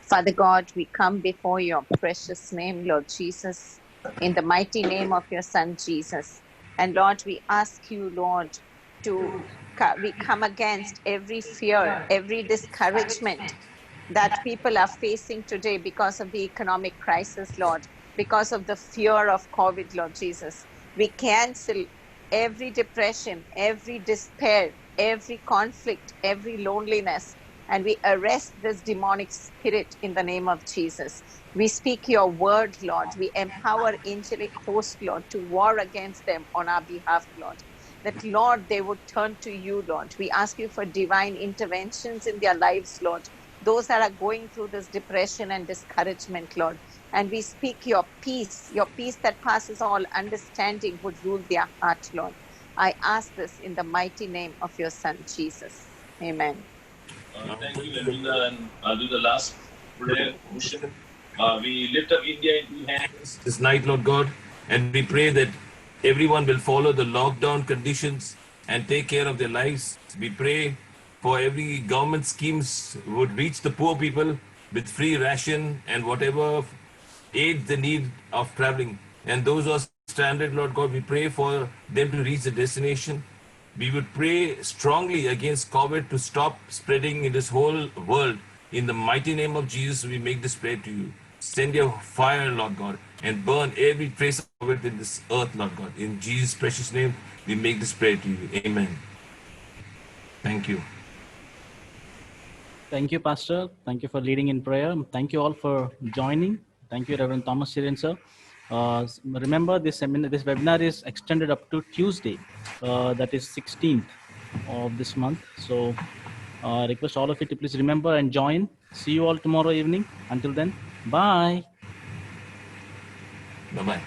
Father God, we come before your precious name, Lord Jesus, in the mighty name of your Son, Jesus. And Lord, we ask you, Lord, we come against every fear, every discouragement that people are facing today because of the economic crisis, Lord, because of the fear of COVID, Lord Jesus. We cancel every depression, every despair, every conflict, every loneliness, and we arrest this demonic spirit in the name of Jesus. We speak your word, Lord. We empower angelic hosts, Lord, to war against them on our behalf, Lord. That, Lord, they would turn to you, Lord. We ask you for divine interventions in their lives, Lord. Those that are going through this depression and discouragement, Lord. And we speak your peace that passes all understanding would rule their heart, Lord. I ask this in the mighty name of your Son, Jesus. Amen. Thank you, Elvina, and I'll do the last prayer. We lift up India into your hands this night, Lord God, and we pray that everyone will follow the lockdown conditions and take care of their lives. We pray for every government schemes would reach the poor people with free ration and whatever aid they need of traveling. And those who are stranded, Lord God, we pray for them to reach the destination. We would pray strongly against COVID to stop spreading in this whole world. In the mighty name of Jesus, we make this prayer to you. Send your fire, Lord God, and burn every trace of COVID in this earth, Lord God. In Jesus' precious name, we make this prayer to you. Amen. Thank you. Thank you, Pastor. Thank you for leading in prayer. Thank you all for joining. Thank you, Reverend Thomas Syrian, sir. Remember, this webinar is extended up to Tuesday, that is 16th of this month. So I request all of you to please remember and join. See you all tomorrow evening. Until then, bye. Bye-bye.